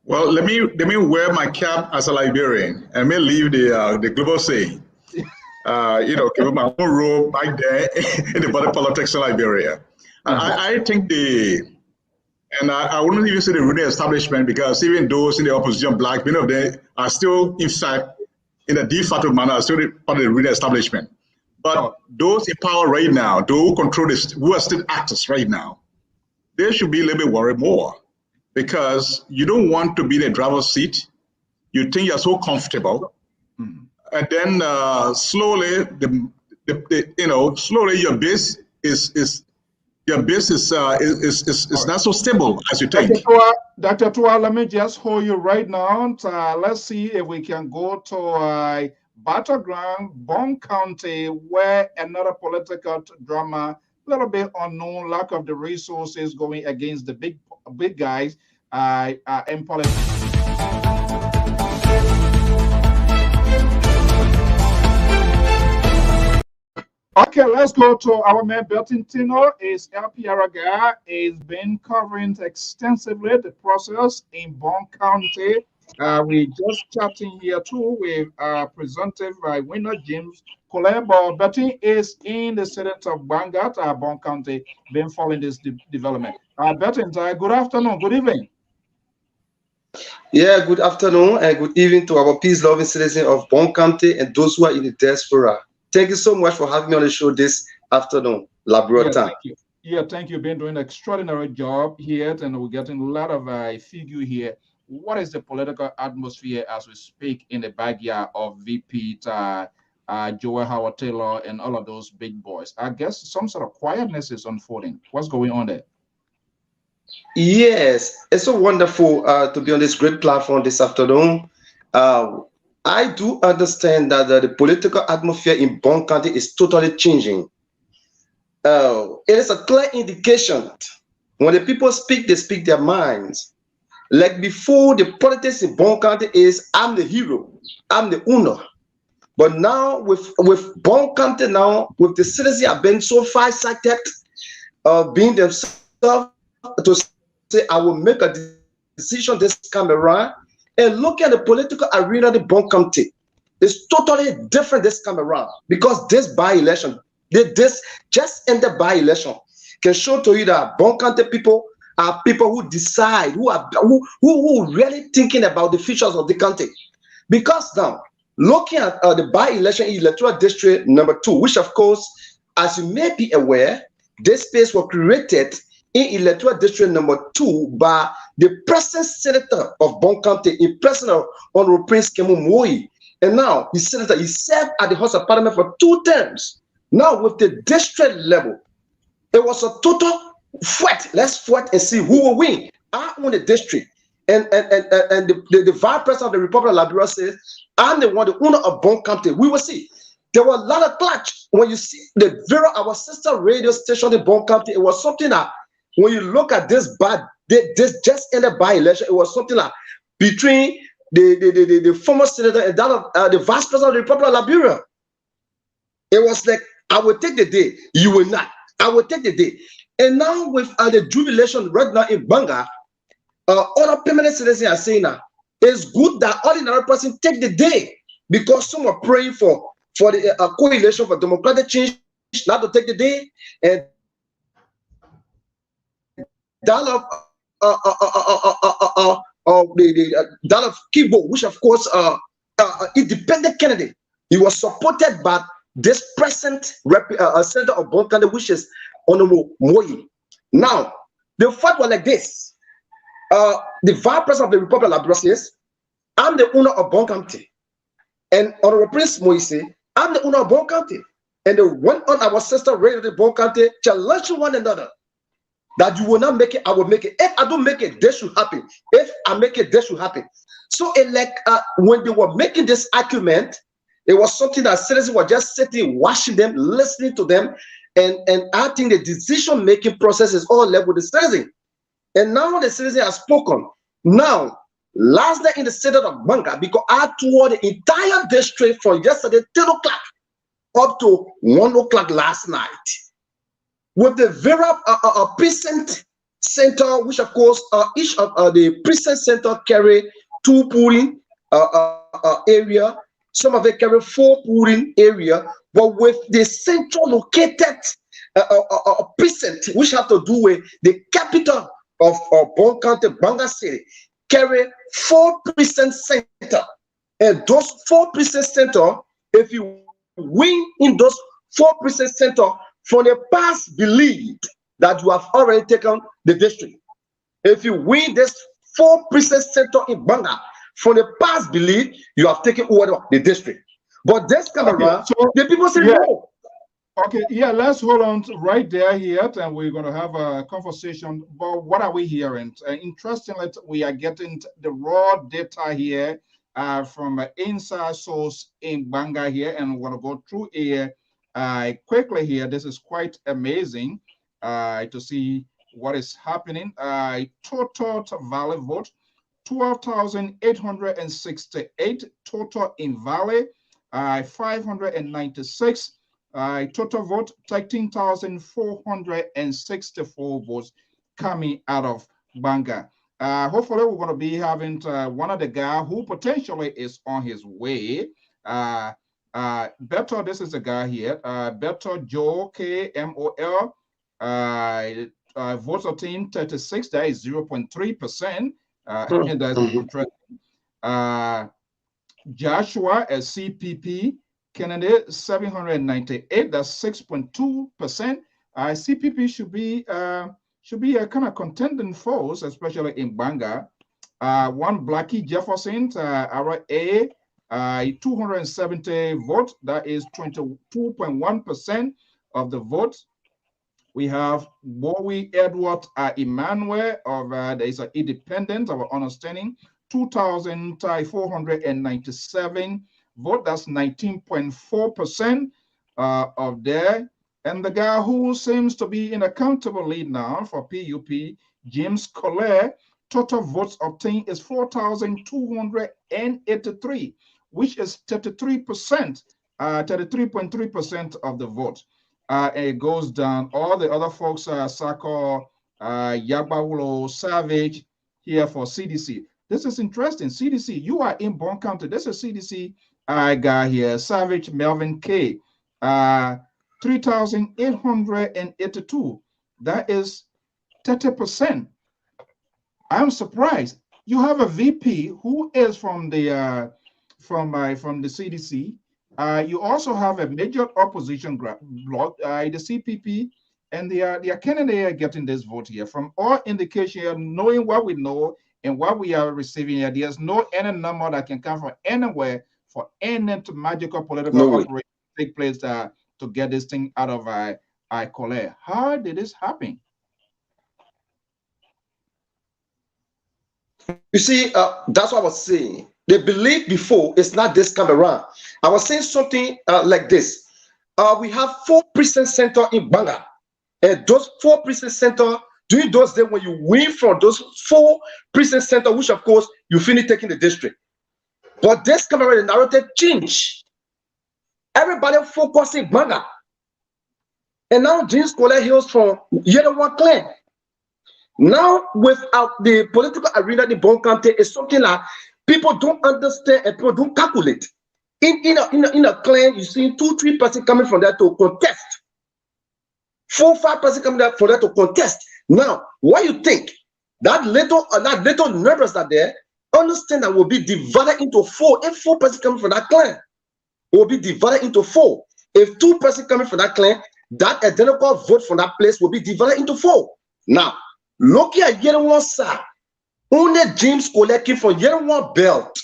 Well, let me wear my cap as a Liberian and may leave the global say. Give my own role back there in the body politics in Liberia. I think I wouldn't even say the ruling establishment, because even those in the opposition black, many of them are still, in fact, in a de facto manner, are still part of the ruling establishment. But those in power right now, those who control this, who are still actors right now, they should be a little bit worried more, because you don't want to be in the driver's seat. You think you're so comfortable, and then slowly, slowly your base is not so stable as you think. Dr. Tua, let me just hold you right now. Let's see if we can go to Battleground, Bond County, where another political drama, a little bit unknown, lack of the resources going against the big guys in politics. Okay, let's go to our man Bertin Tino. Is Lpr-Tv is been covering extensively the process in Bond County. We just chatting here too with presented by Winner James Kolebo. Bertin is in the Senate of Bangat, Bond County, been following this development. Bertin, good afternoon, good evening. Yeah, good afternoon and good evening to our peace-loving citizens of Bond County and those who are in the diaspora. Thank you so much for having me on the show this afternoon, Labrador. Thank you. Yeah, thank you. Been doing an extraordinary job here, and we're getting a lot of figure here. What is the political atmosphere as we speak in the backyard of VP Joel Howard Taylor and all of those big boys? I guess some sort of quietness is unfolding. What's going on there? Yes, it's so wonderful to be on this great platform this afternoon. I do understand that the political atmosphere in Bond County is totally changing. It is a clear indication when the people speak, they speak their minds. Like before, the politics in Bond County is I'm the hero, I'm the owner. But now with Bond County now, with the citizens have been so far-sighted, being themselves to say, I will make a decision this time around. And look at the political arena of the Bond County. It's totally different this time around, because this by-election, this just in the by-election can show to you that Bond County people are people who decide, who really thinking about the futures of the country. Because now, looking at the by-election electoral district number 2, which of course, as you may be aware, this space was created in electoral district number 2 by the present senator of Bon County, in President Honorable Prince Kemu Moi. And now the senator, he served at the House of Parliament for 2 terms. Now with the district level, it was a total fight. Let's fight and see who will win. I own the district. And the vice president of the Republic of Liberia says, I'm the one, the owner of Bon County. We will see. There were a lot of clash. When you see our sister radio station in Bon County, it was something that when you look at this just ended by election, it was something like between the former senator and that of the vice president of the Republic of Liberia. It was like, I will take the day, you will not. I will take the day. And now with the jubilation right now in Banga, other permanent citizens are saying that it's good that ordinary person take the day, because some are praying for the coalition for democratic change not to take the day, and that of Kibo, which of course independent candidate, he was supported by this present senator of Bon County, which is Honorable Moi. Now the fact was like this: the vice president of the Republic of Liberia says, "I'm the owner of Bon County," and Honorable Prince Moi say, "I'm the owner of Bon County," and they went on our sister radio the Bon County, challenging one another. That you will not make it, I will make it. If I don't make it, this should happen. If I make it, this should happen. So it like when they were making this argument, it was something that citizens were just sitting, watching them, listening to them, and I think the decision-making process is all left with the citizen. And now the citizen has spoken. Now, last night in the city of Banga, because I toured the entire district from yesterday 10 o'clock up to 1 o'clock last night. With the Vera precinct center, which of course each of the precinct center carry 2 polling area, some of it carry 4 polling area, but with the central located precinct, which have to do with the capital of Bon County, Banga City, carry 4 precinct center, and those 4 precinct center, if you win in those 4 precinct center, from the past believed that you have already taken the district. If you win this 4 precinct center in Banga, from the past believed you have taken over the district. But this time around, so the people say no. Okay, yeah, let's hold on right there yet, and we're going to have a conversation. But what are we hearing? Interestingly, we are getting the raw data here from an inside source in Banga here, and we're going to go through here quickly here. This is quite amazing to see what is happening. Total valid vote, 12,868 total in Valley, 596 total vote, 13,464 votes coming out of Banga. Hopefully we're going to be having one of the guys who potentially is on his way. Beto, this is a guy here. Beto Joe KMOL. Votes obtained 36. That is 0.3%. And that's interesting. Joshua CPP candidate 798. That's 6.2%. CPP should be a kind of contending force, especially in Banga. One Blackie Jefferson, our A. 270 votes, that is 22.1% of the votes. We have Bowie Edward Emmanuel of there is an independent, our understanding, 2,497 vote, that's 19.4% of there. And the guy who seems to be in a comfortable lead now for PUP, James Collier, total votes obtained is 4,283. Which is 33%, 33.3% of the vote. It goes down. All the other folks, Sako, Yagbawulo, Savage, here for CDC. This is interesting. CDC, you are in Bon County. This is CDC guy here, Savage Melvin K. 3,882. That is 30%. I'm surprised. You have a VP who is from the CDC. You also have a major opposition bloc, the CPP, And the candidate getting this vote here. From all indication here, knowing what we know and what we are receiving here, there's no any number that can come from anywhere for any magical political operation take place to get this thing out of I collect. How did this happen? You see, that's what I was saying. The belief before is not this time around. I was saying something like this. We have 4 precinct centers in Banga. And those 4 precinct centers, during those days when you win from those 4 precinct centers, which of course you finish taking the district. But this time around, the narrative changed. Everybody focusing Banga. And now James Colette Hills from Yerewan clan. Now, without the political arena, the Bon County is something like people don't understand and people don't calculate. In a clan, you see 2-3 persons coming from there to contest. 4-5 persons coming there for that to contest. Now, what you think? That little numbers that there, understand that will be divided into 4. If 4 persons coming from that clan, it will be divided into 4. If 2 persons coming from that clan, that identical vote from that place will be divided into 4. Now, look at Yerewan side. Only James collecting for Yerewan belt.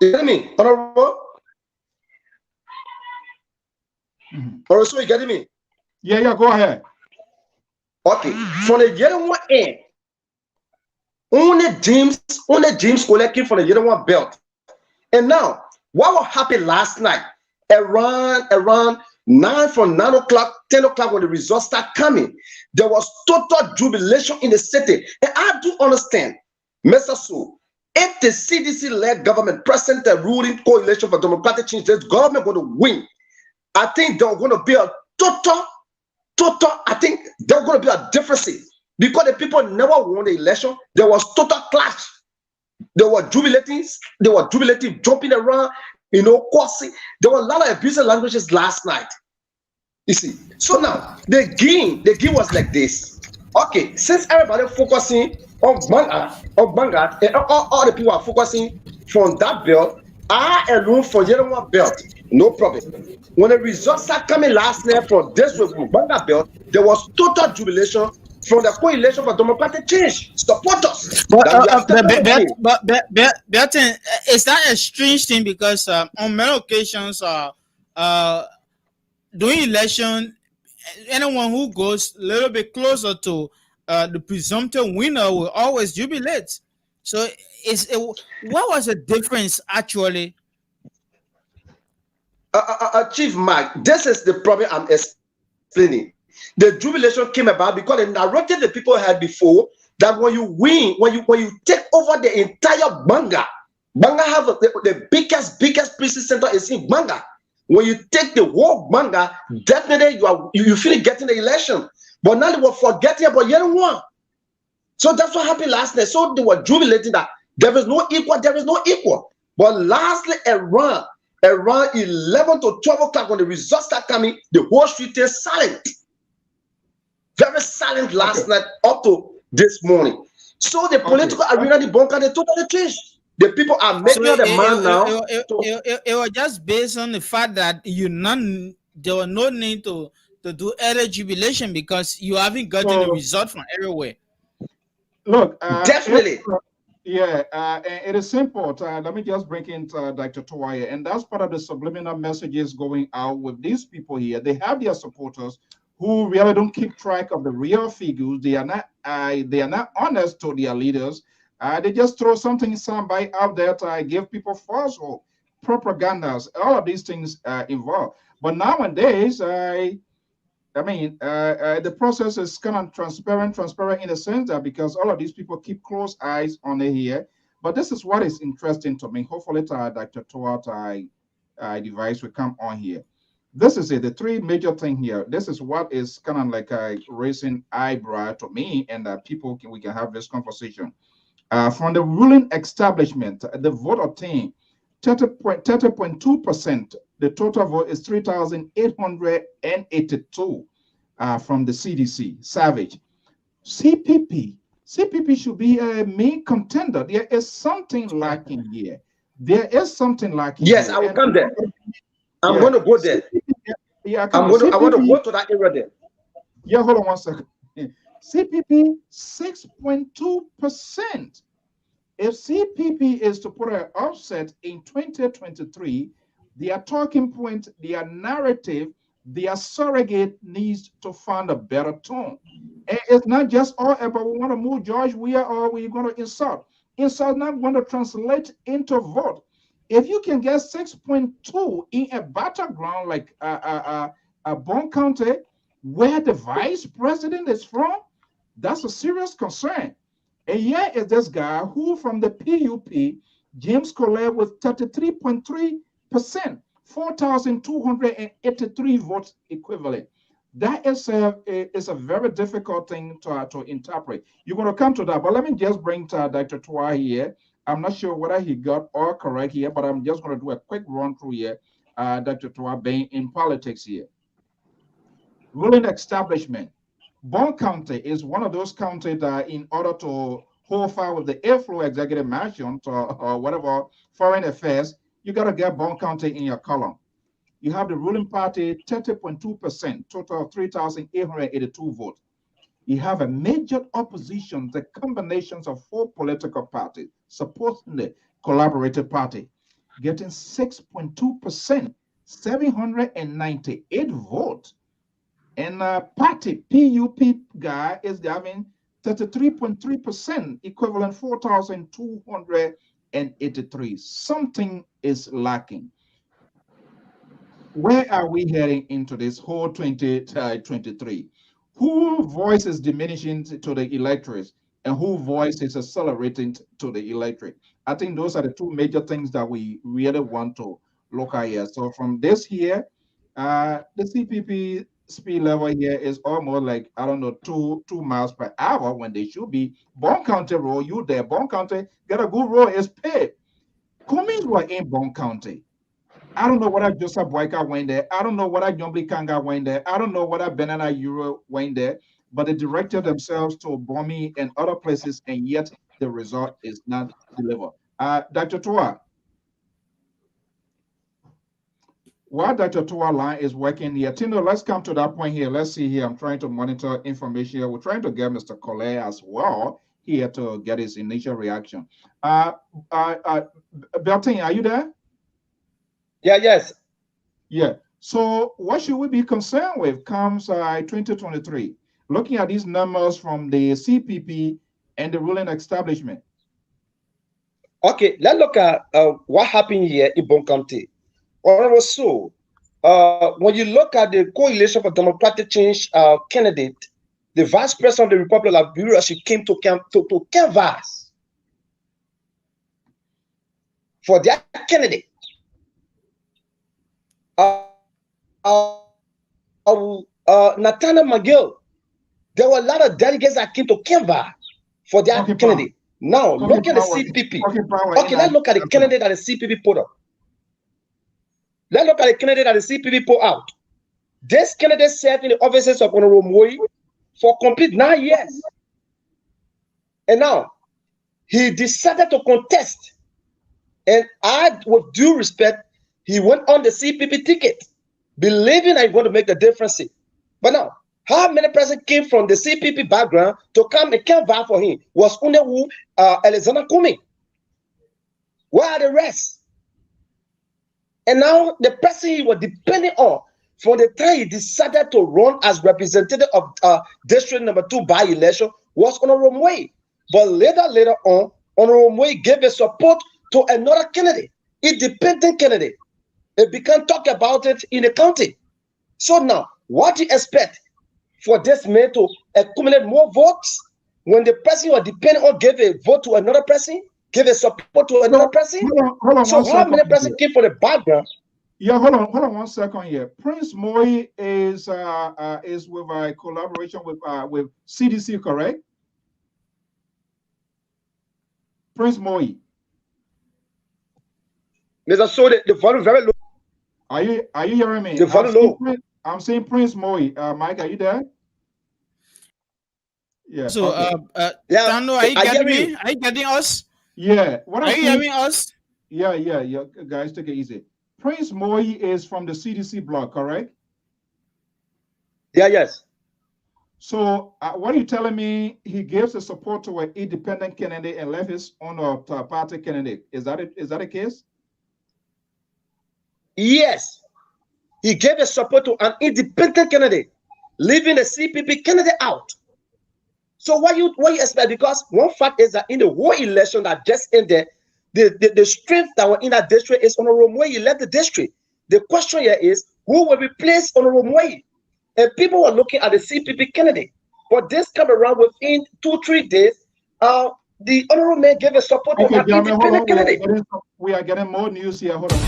You get me? Honorable? Or so you getting me? Yeah, go ahead. Okay. For the Yerewan end, only James collecting for the Yerewan belt. And now, what will happen last night? Around 9 from 9 o'clock, 10 o'clock when the results start coming, there was total jubilation in the city. And I do understand, Mr. Su, if the CDC-led government present a ruling coalition for democratic change, this government going to win. I think there's going to be a total, I think there's going to be a difference because the people never won the election. There was total clash. They were jubilating, jumping around, cursing. There were a lot of abusive languages last night. You see, so now the game was like this. Okay, since everybody focusing on Banga, and all the people are focusing from that belt, I alone for Yerewan belt, no problem. When the results start coming last night from this Banga belt, there was total jubilation from the coalition for democratic change. Support us. But is that a strange thing? Because on many occasions, during election, anyone who goes a little bit closer to the presumptive winner will always jubilate. So, what was the difference actually? Chief Mike, this is the problem I'm explaining. The jubilation came about because the narrative the people had before that when you win, when you take over the entire Banga have the biggest precinct center is in Banga. When you take the whole Banga, definitely you feel getting the election. But now they were forgetting about Yerewan. So that's what happened last night. So they were jubilating that there is no equal. But lastly, around 11 to 12 o'clock when the results start coming, the whole street is silent. Very silent last night up to this morning. So the political arena, the bunker, they totally changed. The people are making up the man now. It was just based on the fact that there was no need to do early jubilation because you haven't gotten the result from everywhere. Look, definitely. It is simple. Let me just bring in Dr. Towaye, and that's part of the subliminal messages going out with these people here. They have their supporters who really don't keep track of the real figures. They are not honest to their leaders. They just throw something somebody out there to give people false hope, propagandas, all of these things involved. But nowadays, the process is kind of transparent in the sense that because all of these people keep close eyes on it here. But this is what is interesting to me. Hopefully, Dr. Towaye device will come on here. This is it, the 3 major things here. This is what is kind of like a raising eyebrow to me, and we can have this conversation. From the ruling establishment, the vote obtained 30.2%. The total vote is 3,882 from the CDC. Savage. CPP should be a main contender. There is something lacking here. Yes, I will come there. I'm going to go there. I want to go to that area there. Yeah, hold on one second. CPP 6.2%. If CPP is to put an offset in 2023, their talking point, their narrative, their surrogate needs to find a better tone. And it's not just all about we want to move George Weah or we're going to insult. Insult not going to translate into vote. If you can get 6.2 in a battleground like Bon County, where the vice president is from, that's a serious concern. And here is this guy who from the PUP, James Colette with 33.3%, 4,283 votes equivalent. That is a very difficult thing to interpret. You're going to come to that, but let me just bring Dr. Twa here. I'm not sure whether he got all correct here, but I'm just going to do a quick run through here. Dr. Twa being in politics here. Ruling establishment. Bon County is one of those counties that in order to hold fire with the airflow executive mansion or whatever foreign affairs, you got to get Bon County in your column. You have the ruling party 30.2%, total 3,882 votes. You have a major opposition, the combinations of 4 political parties supporting the collaborative party, getting 6.2%, 798 votes. And party PUP guy is having 33.3%, equivalent 4,283. Something is lacking. Where are we heading into this whole 2023? Who voice is diminishing to the electorate and who voice is accelerating to the electorate? I think those are the two major things that we really want to look at here. So from this here, the CPP speed level here is almost like, I don't know, two miles per hour when they should be. Bon County road, you there. Bon County, get a good road is paid. Cummings were in Bon County. I don't know whether Joseph Boyka went there. I don't know whether Yombli Kanga went there. I don't know whether Benana Euro went there, but they directed themselves to Bomi and other places, and yet the result is not delivered. Dr. Tua, while Dr. Tua line is working here, Tino, let's come to that point here. Let's see here. I'm trying to monitor information here. We're trying to get Mr. Collet as well here to get his initial reaction. Bertin, are you there? Yeah, yes. Yeah. So what should we be concerned with comes 2023? Looking at these numbers from the CPP and the ruling establishment. Okay, let's look at what happened here in Bon County. Also, when you look at the Coalition for Democratic Change candidate, the Vice President of the Republic of Liberia, she came to canvass for their candidate. Nathaniel McGill, there were a lot of delegates that came to canvass for their candidate. Now, look at the CPP. Okay, let's look at the candidate that the CPP put up. Let's look at the candidate that the CPP put out. This candidate served in the offices of Honorable Moi for complete 9 years. And now, he decided to contest. And with due respect, he went on the CPP ticket, believing I want to make the difference. But now, how many persons came from the CPP background to come and canvass for him? Was Unewu Alexander Kumi? Where are the rest? And now the person he was depending on from the time he decided to run as representative of district number 2 by election was Honorable Moi. But later on, Honorable Moi gave a support to another candidate, independent candidate. It began talk about it in the county. So now, what do you expect for this man to accumulate more votes when the person who depending on gave a vote to another person, give a support to another person? Hold on so how many persons came for the background? Yeah, hold on 1 second here. Prince Moi is with a collaboration with CDC, correct? Prince Moi. Mr. So the volume very low. Are you hearing me? The volume low. I'm saying Prince Moi. Mike, are you there? Yeah. So, okay. Tando, are you getting me? Are you getting us? Yeah. Are you hearing us? Yeah. Guys, take it easy. Prince Moi is from the CDC block, correct? Yeah, yes. So what are you telling me? He gives the support to an independent candidate and left his own party candidate. Is that it? Is that the case? Yes, he gave a support to an independent candidate, leaving the CPP candidate out. So what you expect? Because one fact is that in the whole election that just ended, the strength that were in that district is Honorable Moyi left the district. The question here is who will replace Honorable Moyi? And people were looking at the CPP candidate. But this come around within 2-3 days, the honorable man gave a support to an independent candidate. We are getting more news here. Hold on.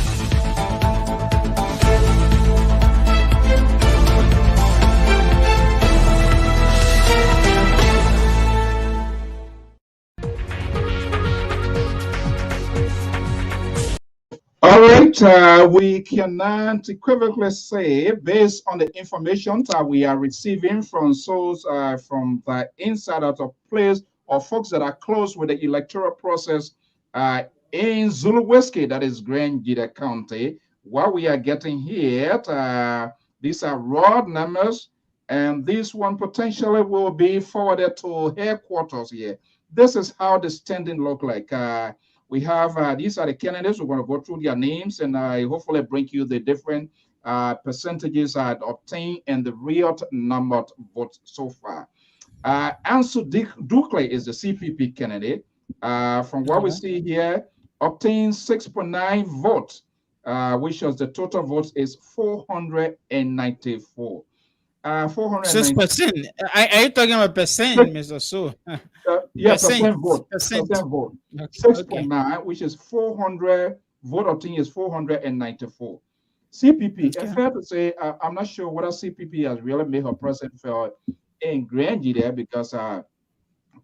All right, we cannot equivocally say, based on the information that we are receiving from sources from the inside out of place or folks that are close with the electoral process in Zulu Whiskey, that is Grand Gita County. What we are getting here, these are raw numbers, and this one potentially will be forwarded to headquarters here. This is how the standing look like. We have, these are the candidates. We're going to go through their names and hopefully bring you the different percentages obtained and the real numbered votes so far. Ansu Dukle is the CPP candidate. From what we see here, obtained 6.9 votes, which was the total votes is 494. 6%. Are you talking about percent, Mr. So? Yeah, percent vote. Percent. Percent vote. Okay. 6.9, which is 400. Vote obtained is 494. CPP, it's fair to say, I'm not sure whether CPP has really made her presence felt in Grand there, because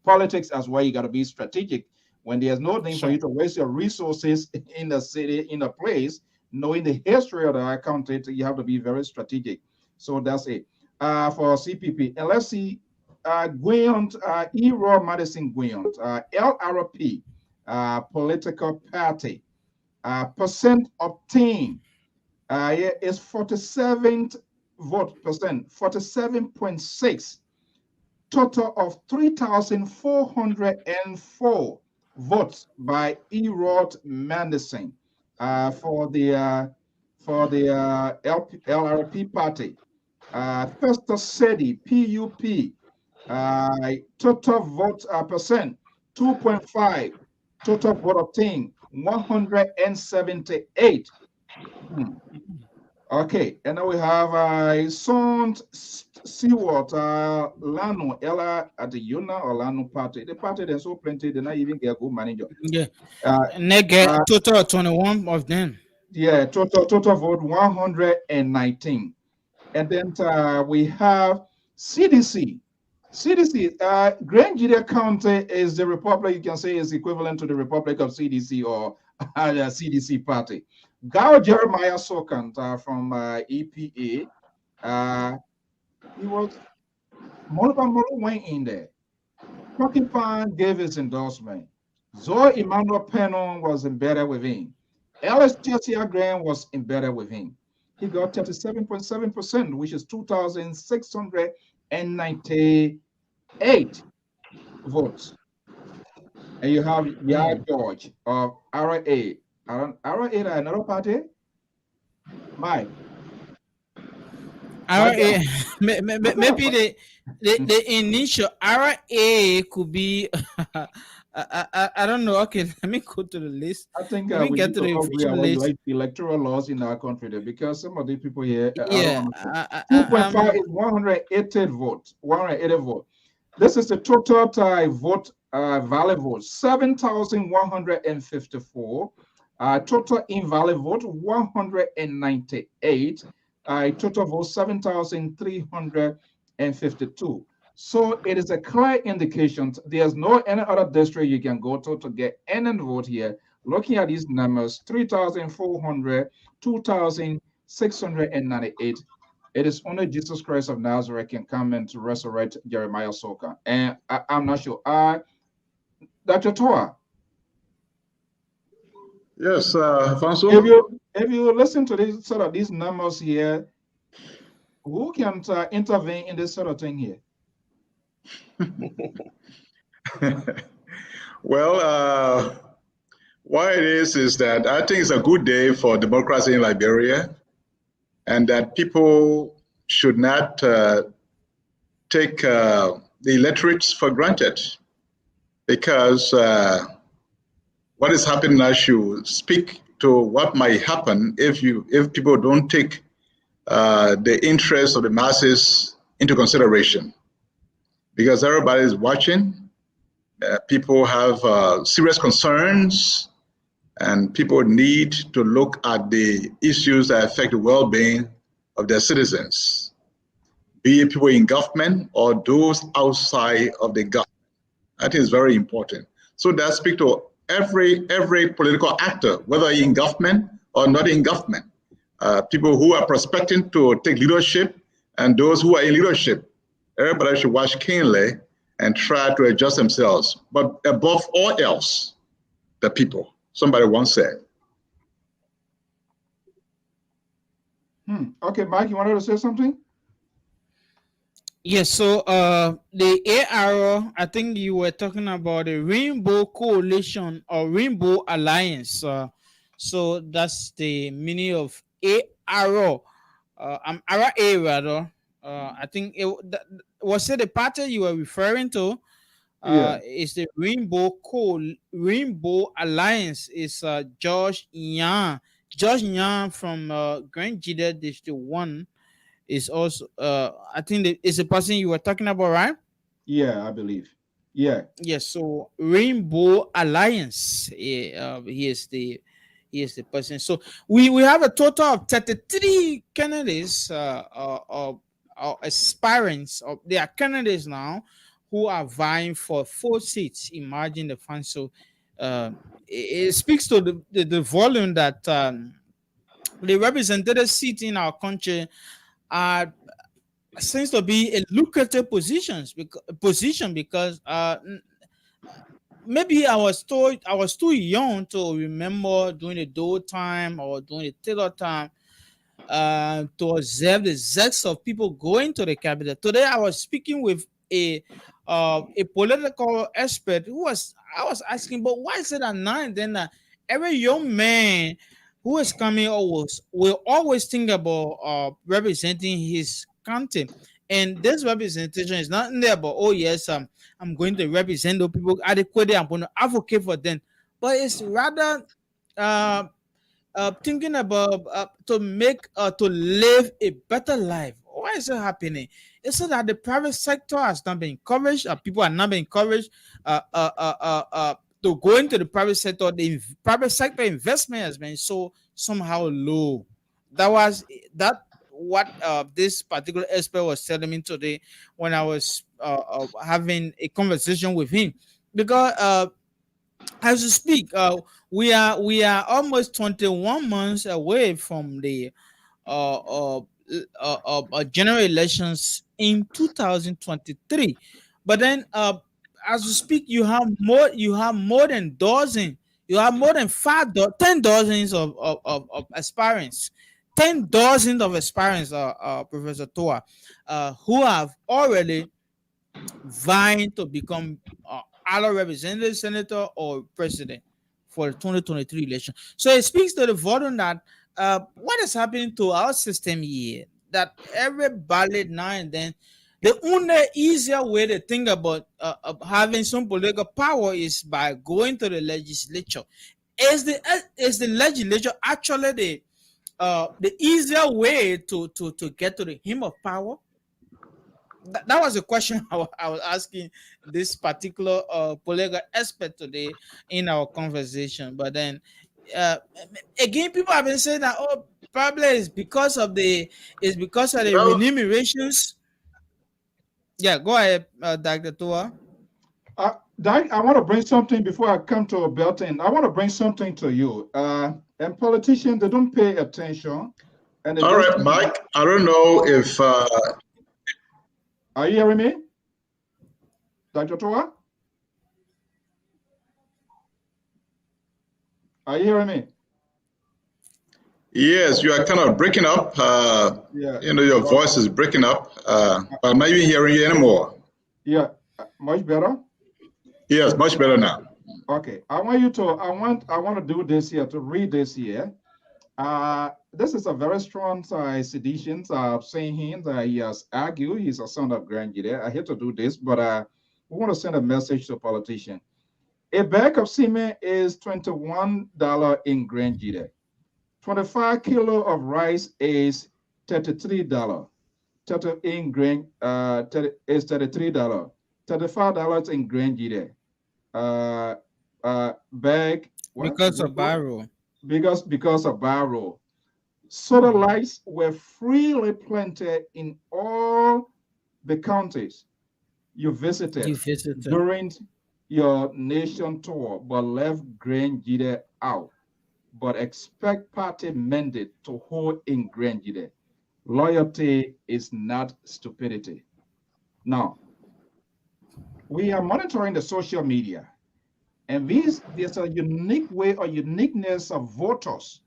politics as well, you got to be strategic. When there's no need for you to waste your resources in the city, in a place, knowing the history of the country, you have to be very strategic. So that's it for CPP. And let's see, Guyant, Ero Madison Guyant, LRP, political party, percent obtained is 47 vote percent, 47.6. Total of 3,404 votes by Erod Madison for the LRP party. Festa Sedi, PUP, total vote percent, 2.5. Total vote obtained, 178. Okay, and now we have Sont Seawater Lano Ella at the Yuna or Lano party. The party there's so plenty, they not even get a good manager. Yeah. Total 21 of them. Yeah, total vote 119. And then we have CDC. CDC, Grand Gita County is the republic, you can say is equivalent to the Republic of CDC or the CDC party. Gao Jeremiah Sokant from EPA, he was, Molu went in there. Porcupine gave his endorsement. Zoe Emmanuel Pennon was embedded with him. Ellis Chesia Graham was embedded with him. He got 37.7%, which is 2,698 votes. And you have Yard George of RA. RA another party? Mike. RA, maybe the initial RA could be I don't know. Okay, let me go to the list. I think let me get to the official list. Like electoral laws in our country there, because some of the people here 2.5 is 180 votes. 180 votes. This is the total vote valid vote, 7,154. Total invalid vote 198. Total vote 7,352. So it is a clear indication. There's no any other district you can go to get any vote here. Looking at these numbers, 3,400, 2,698. It is only Jesus Christ of Nazareth can come in to resurrect Jeremiah Soka. And I'm not sure. Dr. Toa. Yes, Fanso. If you listen to these sort of these numbers here, who can intervene in this sort of thing here? Well, why it is that I think it's a good day for democracy in Liberia, and that people should not take the electorates for granted, because what is happening now should speak to what might happen if people don't take the interests of the masses into consideration, because everybody is watching. People have serious concerns, and people need to look at the issues that affect the well-being of their citizens, be it people in government or those outside of the government. I think it's very important. So that speaks to every political actor, whether in government or not in government. People who are prospecting to take leadership and those who are in leadership. Everybody should watch keenly and try to adjust themselves. But above all else, the people. Somebody once said. Okay, Mike, you wanted to say something? Yes, so the ARO, I think you were talking about the Rainbow Coalition or Rainbow Alliance. So that's the meaning of ARO. I'm RA rather. I think was it the party you were referring to? Is the Rainbow Alliance is George Yan. George Yan from Grand Jide District 1 is also I think it's the person you were talking about, right? Yeah, I believe. Yeah. Yes, so Rainbow Alliance. He is the person. So we have a total of 33 candidates aspirants. They are candidates now who are vying for 4 seats. Imagine the fun. So it speaks to the volume that the representative seat in our country are seems to be a lucrative position because maybe I was too young to remember during the Doe time or during the Taylor time to observe the zest of people going to the capital. Today I was speaking with a political expert I was asking, but why is it at 9 then every young man who is coming will always think about representing his country, and this representation is not in there about, oh yes, I'm going to represent those people adequately, I'm going to advocate for them, but it's rather thinking about to live a better life. Why is it happening? It's so that the private sector has not been encouraged. People are not being encouraged to go into the private sector. The private sector investment has been so somehow low. That what this particular expert was telling me today when I was having a conversation with him, because as we speak, we are almost 21 months away from the general elections in 2023. But then, as we speak, you have more than dozen. You have more than 10 dozens of aspirants. 10 dozens of aspirants, Professor Toa, who have already vying to become either representative, senator, or president for the 2023 election. So it speaks to the volume that what is happening to our system here, that every ballot now and then, the only easier way to think about having some political power is by going to the legislature. Is the legislature actually the easier way to get to the hem of power? That was a question I was asking this particular political expert today in our conversation. But then again, people have been saying that probably it's because of the remunerations. Yeah, go ahead, Dr. Tua. I want to bring something before I come to Belton. I want to bring something to you. And politicians, they don't pay attention. And all right, Mike. I don't know if. Are you hearing me, Dr. Toa? Are you hearing me? Yes, you are kind of breaking up. Yeah. You know, your voice is breaking up, but I'm not even hearing you anymore. Yeah, much better. Yes, much better now. Okay, I want to do this here, to read this here. This is a very strong sedition saying him that he has argued he's a son of Grand Jide. I hate to do this, but we want to send a message to a politician. A bag of cement is $21 in Grand Jide. 25 kilo of rice is $33. 30 in grain is $33. $35 in Grand Jide. Bag what? Because of barrel. Because of barrel. Solar lights were freely planted in all the counties you visited during your nation tour, but left Grand Jide out. But expect party mandate to hold in Grand Jide. Loyalty is not stupidity. Now, we are monitoring the social media, and there's a unique way or uniqueness of voters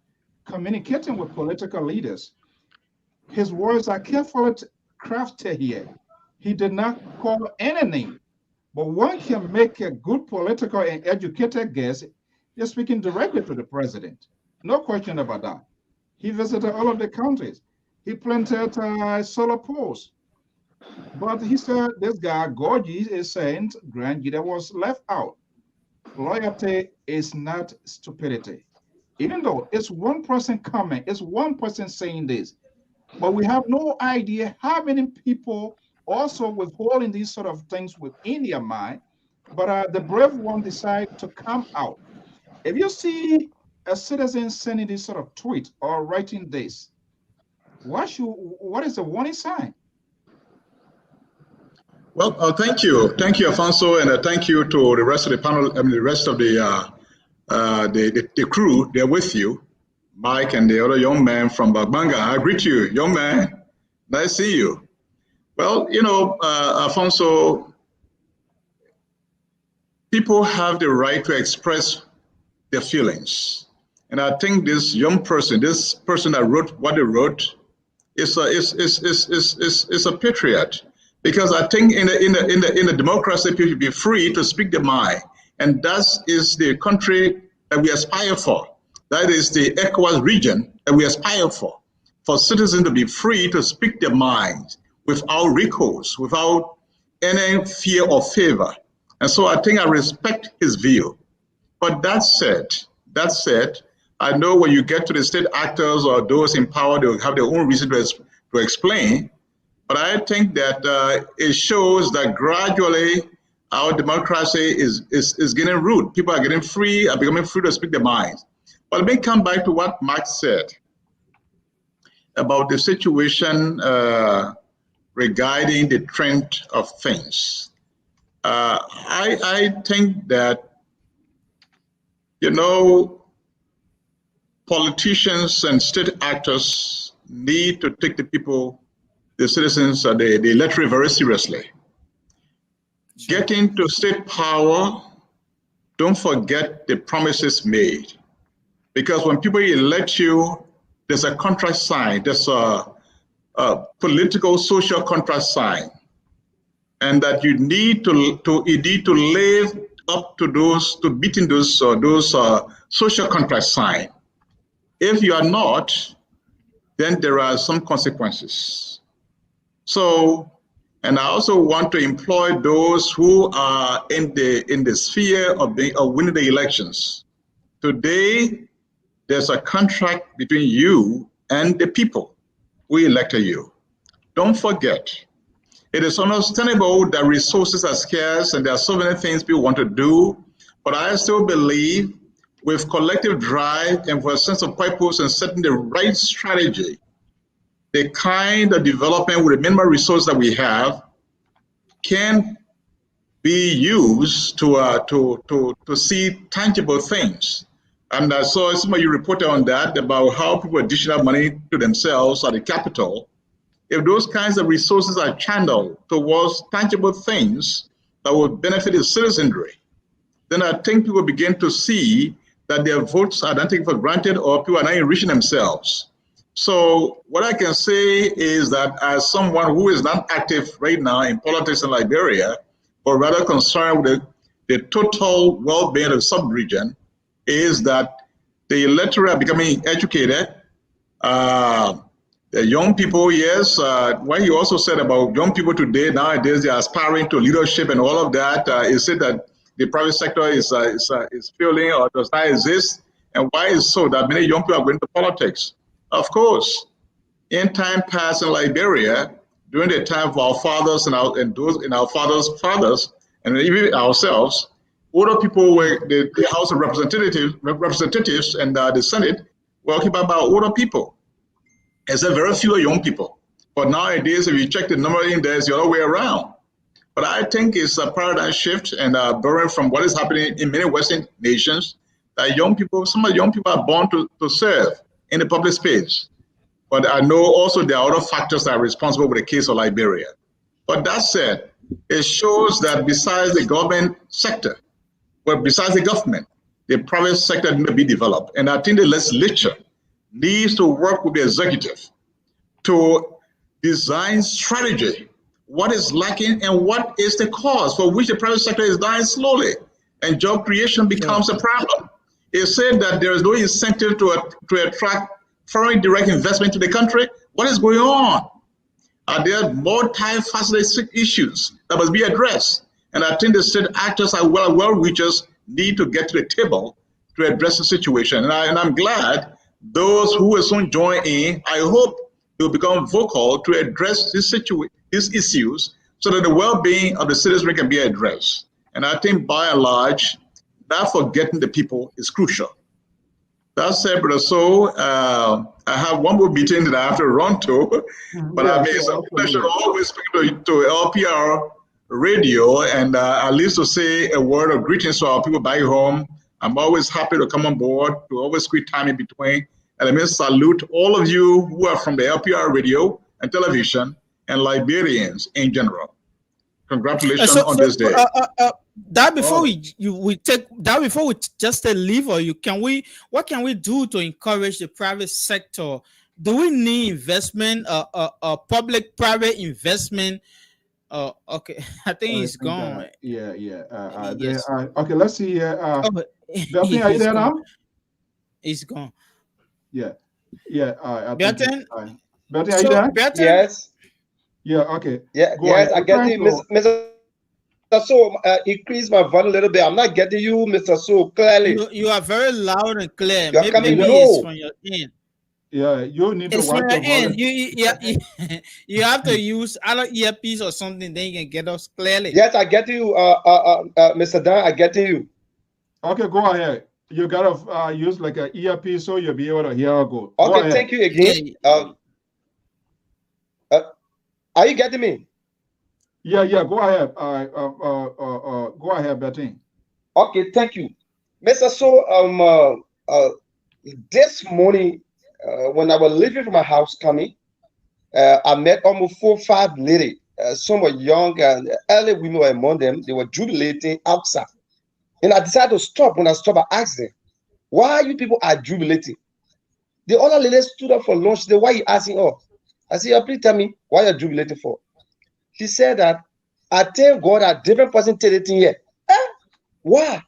communicating with political leaders. His words are carefully crafted here. He did not call any name, but one can make a good political and educated guess. You're speaking directly to the president. No question about that. He visited all of the counties. He planted solar poles. But he said this guy, Gorgie, is saying Grand Jide was left out. Loyalty is not stupidity. Even though it's one person coming, it's one person saying this, but we have no idea how many people also withholding these sort of things within their mind. But the brave one decide to come out. If you see a citizen sending this sort of tweet or writing this, what is the warning sign? Well, thank you, Afonso, and thank you to the rest of the panel. I mean, the rest of the crew. They're with you, Mike and the other young man from Banga. I greet you, young man. Nice to see you. Well, Afonso, people have the right to express their feelings, and I think this young person, this person that wrote what they wrote, is a patriot. Because I think in the democracy, people should be free to speak their mind, and that is the country that we aspire for. That is the ECOWAS region that we aspire for citizens to be free to speak their minds without recourse, without any fear or favor. And so I think I respect his view. But that said, I know when you get to the state actors or those in power, they'll have their own reason to explain. But I think that it shows that gradually our democracy is getting root. People are getting free, are becoming free to speak their minds. But let me come back to what Mark said about the situation regarding the trend of things. I think that, politicians and state actors need to take the people, the citizens, the electorate very seriously. Getting to state power, don't forget the promises made. Because when people elect you, there's a contract signed, there's a political, social contract signed. And that you need to live up to those, to beating those social contracts signed. If you are not, then there are some consequences. So, and I also want to employ those who are in the sphere of winning the elections. Today, there's a contract between you and the people who elected you. Don't forget, it is understandable that resources are scarce and there are so many things people want to do, but I still believe with collective drive and with a sense of purpose and setting the right strategy, the kind of development with the minimal resources that we have can be used to see tangible things. And I saw some of you reported on that about how people are dishing out money to themselves at the capital. If those kinds of resources are channeled towards tangible things that will benefit the citizenry, then I think people begin to see that their votes are not taken for granted or people are not enriching themselves. So what I can say is that as someone who is not active right now in politics in Liberia, but rather concerned with the total well-being of the sub-region, is that the electorate are becoming educated. The young people, yes, what he also said about young people today, nowadays, they are aspiring to leadership and all of that. Is it that the private sector is failing or does not exist? And why is it so that many young people are going to politics? Of course, in time past in Liberia, during the time of our fathers and those in our fathers, and even ourselves, older people were the House of Representatives and the Senate were occupied by older people. Except very few young people. But nowadays, if you check the number in there, it's the other way around. But I think it's a paradigm shift and borrowing from what is happening in many Western nations, that young people, some of the young people are born to serve in the public space. But I know also there are other factors that are responsible for the case of Liberia. But that said, it shows that besides the government sector, well, besides the government, the private sector need to be developed. And I think the legislature needs to work with the executive to design strategy. What is lacking and what is the cause for which the private sector is dying slowly, and job creation becomes a problem. It said that there is no incentive to attract foreign direct investment to the country. What is going on? Are there multifaceted issues that must be addressed? And I think the state actors are well-reachers need to get to the table to address the situation. And I'm glad those who will soon join in, I hope they'll become vocal to address these issues so that the well-being of the citizenry can be addressed. And I think by and large, not forgetting the people is crucial. That said, Brother So, I have one more meeting that I have to run to, but I mean, it's a pleasure always speaking to LPR radio and at least to say a word of greetings to our people back home. I'm always happy to come on board, to always squeeze time in between. And let me salute all of you who are from the LPR radio and television and Liberians in general. Congratulations on this day. That before we take that before we just leave, or what can we do to encourage the private sector? Do we need investment, public-private investment? Okay, I think he's gone. Yes. Okay, let's see here. Belton, are you there now? He's gone. Belton, are you there? Yes. Yeah. Okay. Yeah. Yes, I get you, Mr. So increase my volume a little bit. I'm not getting you, Mr. So clearly. You are very loud and clear. You're coming maybe low. It's from your end. Yeah, you need to it's watch from your your end. You have to use other earpiece or something, then you can get us clearly. Yes, I get you, Mr. Dan. I get you. Okay, go ahead. You gotta use like an earpiece so you'll be able to hear go. Okay, thank you again. Are you getting me? Yeah. Go ahead. Go ahead, Betty. Okay, thank you, Mr. So this morning when I was leaving from my house coming, I met almost 4 or 5 ladies. Some were young and early women were among them. They were jubilating outside, and I decided to stop. When I stopped, I asked them, "Why you people are jubilating?" The other lady stood up for lunch. She said, "Why are you asking us?" I said, "Please tell me why you're jubilating for." She said that I thank God a different person did it here. Why?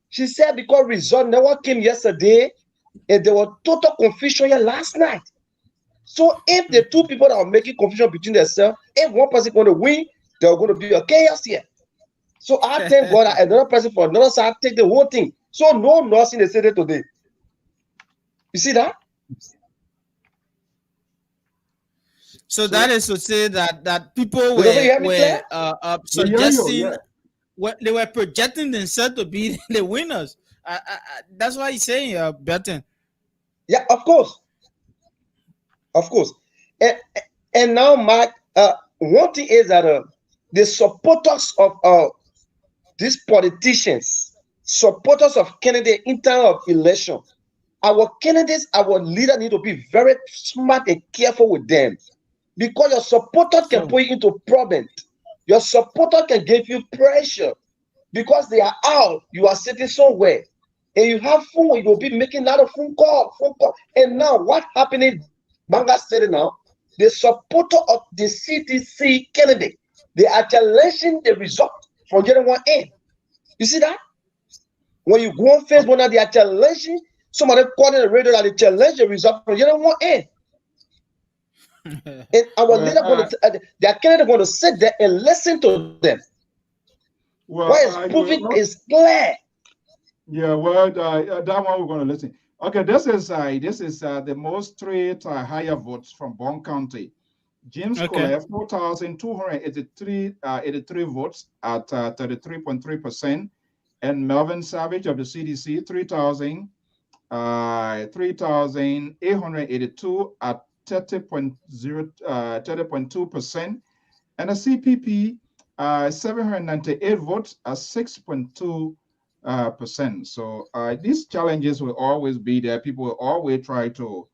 She said because result never came yesterday and there was total confusion here last night. So if the two people that are making confusion between themselves, if one person is going to win, there are going to be a chaos here. So I thank God that another person for another side take the whole thing. So no loss in the city today. You see that? So that is to say that people were suggesting, they were projecting themselves to be the winners. That's why he's saying, Burton. Yeah, of course. Of course. And now, Mark, one thing is that the supporters of these politicians, supporters of candidates in terms of election, our candidates, our leaders need to be very smart and careful with them. Because your supporter can put you into problems. Your supporter can give you pressure. Because they are out, you are sitting somewhere. And you have phone, you'll be making a lot of phone call. And now what happening Banga said now, the supporter of the CDC candidate, they are challenging the result from January 1. You see that? When you go on Facebook now, they are challenging. Some of them calling the radio that they challenge the result from January 1. And our leader going to, their candidate going to sit there and listen to them. Well, what is proving is clear. Yeah, well, that one we're going to listen. Okay, this is the most straight higher votes from Bond County. James Collier, 4,283 votes at 33.3%, and Melvin Savage of the CDC, 3,882 at 30.2%, and a CPP, 798 votes at 6.2%. So these challenges will always be there. People will always try to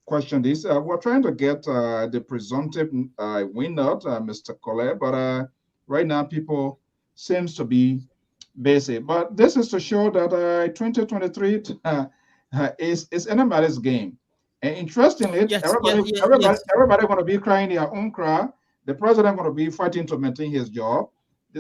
question this. We're trying to get the presumptive winner, Mr. Collet, but right now people seems to be basic. But this is to show that 2023 is anybody's game. And interestingly, everybody going to be crying their own cry. The president going to be fighting to maintain his job.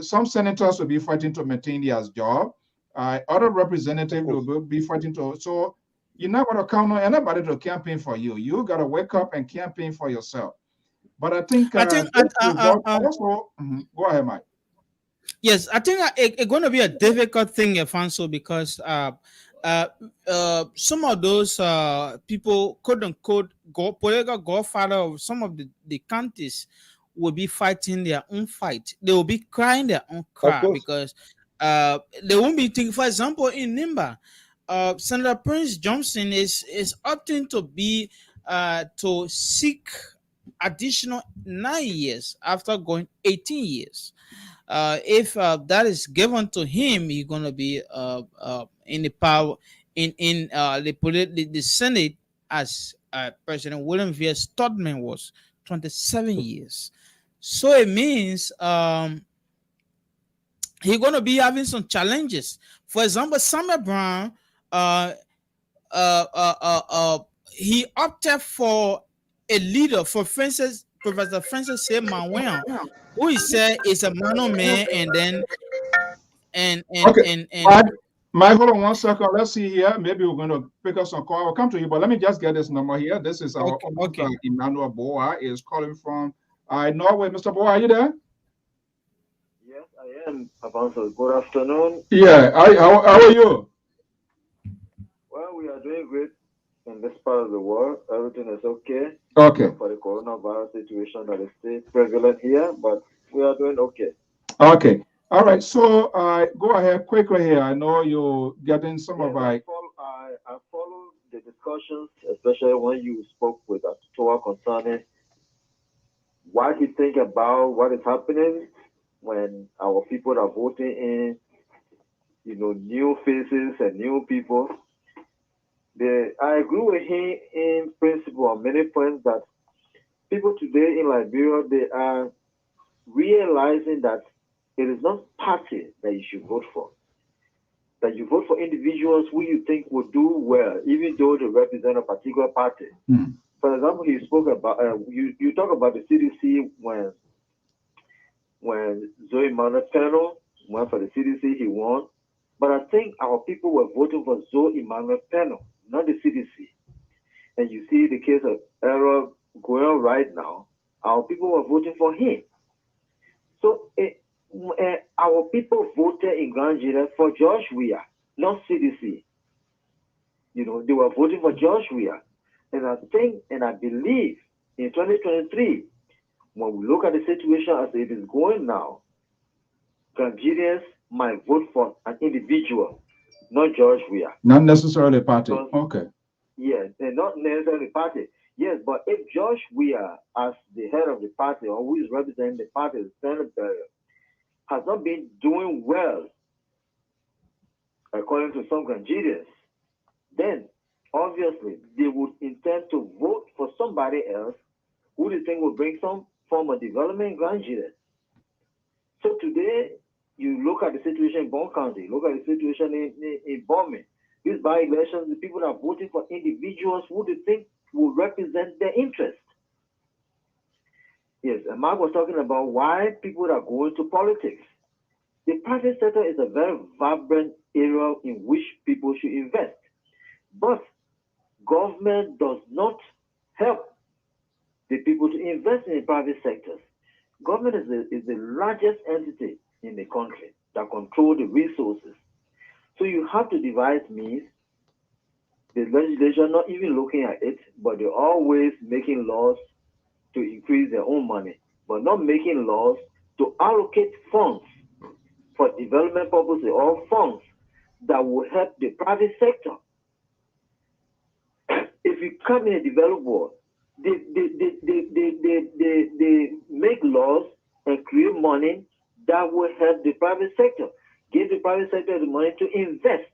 Some senators will be fighting to maintain their job. Other representatives will be fighting to. So you're not going to count on anybody to campaign for you. You got to wake up and campaign for yourself. But I think also. Go ahead, Mike. Yes, I think it's going to be a difficult thing, Afonso, because some of those people, quote unquote, political godfather of some of the counties will be fighting their own fight. They will be crying their own cry because they won't be thinking. For example, in Nimba, Senator Prince Johnson is opting to be to seek additional 9 years after going 18 years. If that is given to him, he's going to be in the power in the Senate as President William V. Studman was 27 years. So it means he's going to be having some challenges. For example, Samuel Brown, he opted for a leader, for Francis, Professor Francis C. Manwell, who he said is a man, and then Mike, hold on 1 second. Let's see here. Maybe we're going to pick up some call. I'll come to you, but let me just get this number here. This is our Emmanuel Boa is calling from Norway. Mr. Boa, are you there? Yes, I am. Afonso, good afternoon. Yeah, how are you? Well, we are doing great in this part of the world. Everything is okay. Okay. For the coronavirus situation that is still prevalent here, but we are doing okay. Okay. All right. So go ahead quickly here. I know you're getting some of my. I followed the discussions, especially when you spoke with Atoa concerning what you think about what is happening when our people are voting in, new faces and new people. I agree with him in principle on many points that people today in Liberia, they are realizing that it is not party that you should vote for. That you vote for individuals who you think will do well, even though they represent a particular party. Mm. For example, he spoke about you talk about the CDC when Zoe Manuel went for the CDC, he won. But I think our people were voting for Zoe Emmanuel Peno, not the CDC. And you see the case of Error going on right now. Our people were voting for him. So our people voted in Grand Jury for George Weah, not CDC. They were voting for George Weah. And I think and I believe in 2023, when we look at the situation as it is going now, Nigerians might vote for an individual, not George Weah. Not necessarily a party. Okay. Yes, and not necessarily party. Yes, but if George Weah, as the head of the party or who is representing the party, the senator, has not been doing well, according to some Nigerians, then obviously they would intend to vote for somebody else who they think will bring some form of development in Nigeria. So today, you look at the situation in Bond County, look at the situation in Bombay. These by-elections, the people are voting for individuals who they think will represent their interest. Yes, and Mark was talking about why people are going to politics. The private sector is a very vibrant area in which people should invest. But government does not help the people to invest in the private sectors. Government is the largest entity in the country that control the resources. So you have to devise means. The legislation not even looking at it, but they're always making laws to increase their own money, but not making laws to allocate funds for development purposes or funds that will help the private sector. If you come in a developed world, they make laws and create money that will help the private sector, give the private sector the money to invest.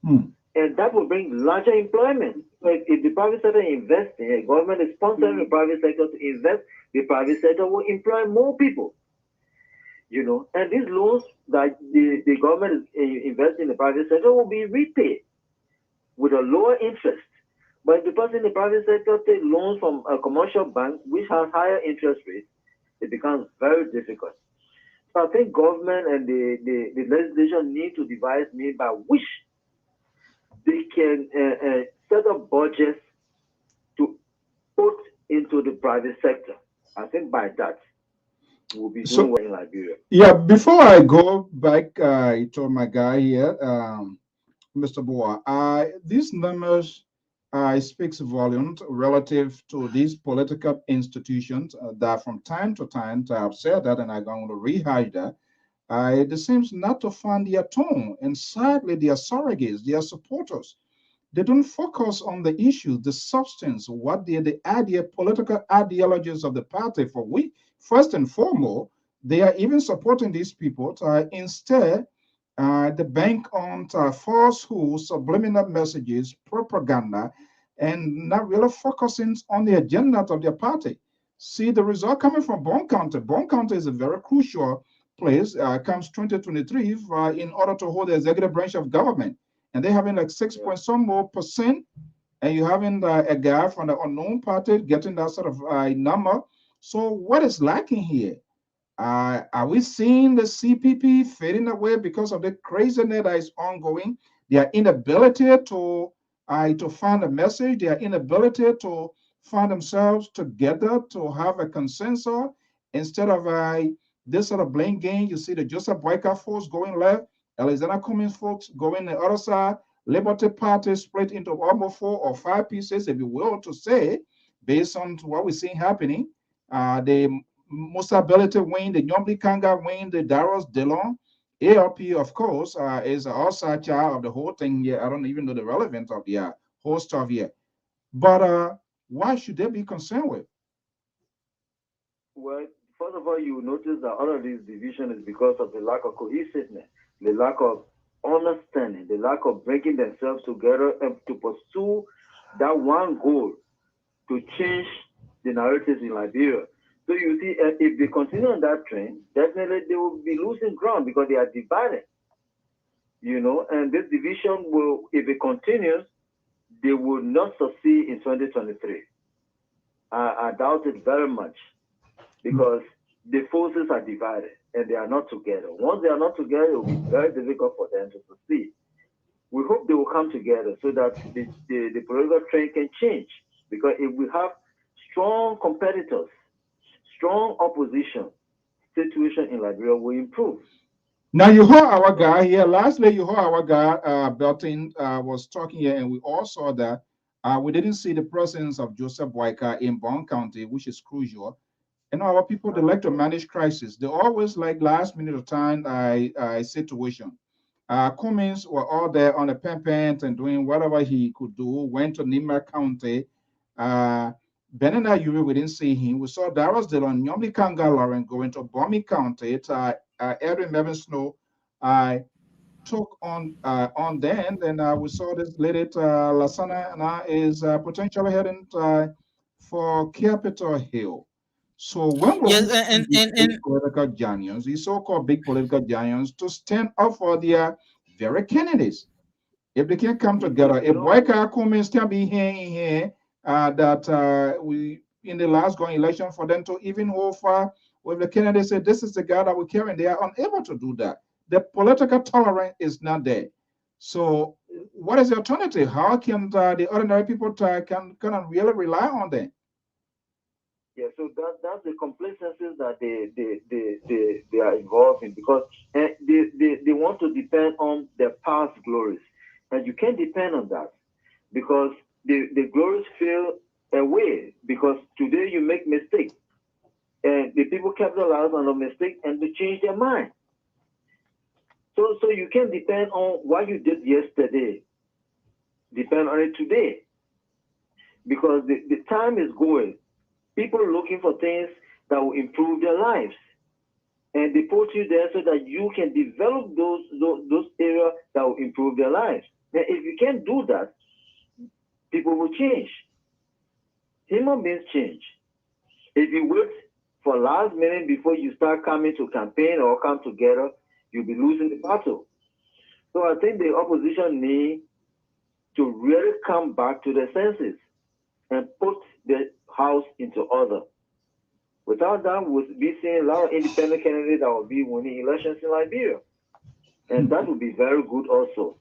And that will bring larger employment. Like if the private sector invests, the government is sponsoring the private sector to invest, the private sector will employ more people. You know, and these loans that the government is investing in the private sector will be repaid with a lower interest. But if the person in the private sector takes loans from a commercial bank, which has higher interest rates, it becomes very difficult. So I think government and the legislation need to devise means by which they can set up budgets to put into the private sector. I think by that, we'll be doing well in Liberia. Yeah, before I go back to my guy here, Mr. Boa, these numbers speaks volumes relative to these political institutions that from time to time, I've said that and I'm going to rehash that. It seems not to find their tone, and sadly, their surrogates, their supporters, they don't focus on the issue, the substance, what the idea, political ideologies of the party. For we, first and foremost, they are even supporting these people. Instead, the bank on falsehood, subliminal messages, propaganda, and not really focusing on the agenda of their party. See the result coming from Bon County. Bon County is a very crucial place, comes 2023 in order to hold the executive branch of government. And they're having like 6 point some more percent. And you're having a guy from the unknown party getting that sort of number. So what is lacking here? Are we seeing the CPP fading away because of the craziness that is ongoing? Their inability to find a message, their inability to find themselves together to have a consensus instead of this sort of blame game. You see the Joseph Boyka folks going left, Alexander Cummings folks going the other side, Liberty Party split into almost 4 or 5 pieces, if you will, to say, based on what we're seeing happening. The Musa Ability win, the Nyombi Kanga win, the Daros Delon. ALP, of course, is also child of the whole thing here. I don't even know the relevance of the whole stuff here. But why should they be concerned with? Well, first of all, you notice that all of this division is because of the lack of cohesiveness, the lack of understanding, the lack of bringing themselves together and to pursue that one goal to change the narratives in Liberia. So you see, if they continue on that trend, definitely they will be losing ground because they are divided. You know, and this division will, if it continues, they will not succeed in 2023. I doubt it very much because the forces are divided and they are not together. Once they are not together, it will be very difficult for them to succeed. We hope they will come together so that the political trend can change. Because if we have strong competitors, strong opposition, situation in Liberia will improve. Now you heard our guy here. Lastly, you heard our guy Belton was talking here, and we all saw that we didn't see the presence of Joseph Boyka in Bon County, which is crucial. And our people, they like to manage crisis. They always like last minute of time situation. Cummings were all there on the pen and doing whatever he could do. Went to Nima County. Benena Yuri, we didn't see him. We saw Daros Delon, Nyomli Kanga Lauren going to Bomi County. Erin Melvin Snow took on then, and we saw this lady Lasana is potentially heading for Capitol Hill. So when will Yes, we see these big political giants, these so-called big political giants, to stand up for their very candidates? If they can't come together, if Boyka Cummings can be here, that we in the last going election for them to even offer, when the candidates say this is the guy that we carry, and they are unable to do that. The political tolerance is not there. So, what is the alternative? How can the ordinary people can really rely on them? Yeah, so that's the complacencies that they are involved in, because they want to depend on their past glories, and you can't depend on that, because the glories feel away, because today you make mistakes, and the people capitalize on the mistake and they change their mind. So you can't depend on what you did yesterday. Depend on it today, because the time is going. People are looking for things that will improve their lives, and they put you there so that you can develop those areas that will improve their lives. Now, if you can't do that, people will change. Human beings change. If you wait for last minute before you start coming to campaign or come together, you'll be losing the battle. So I think the opposition need to really come back to their senses and put the house into order. Without that, we'll be seeing a lot of independent candidates that will be winning elections in Liberia. And that would be very good also.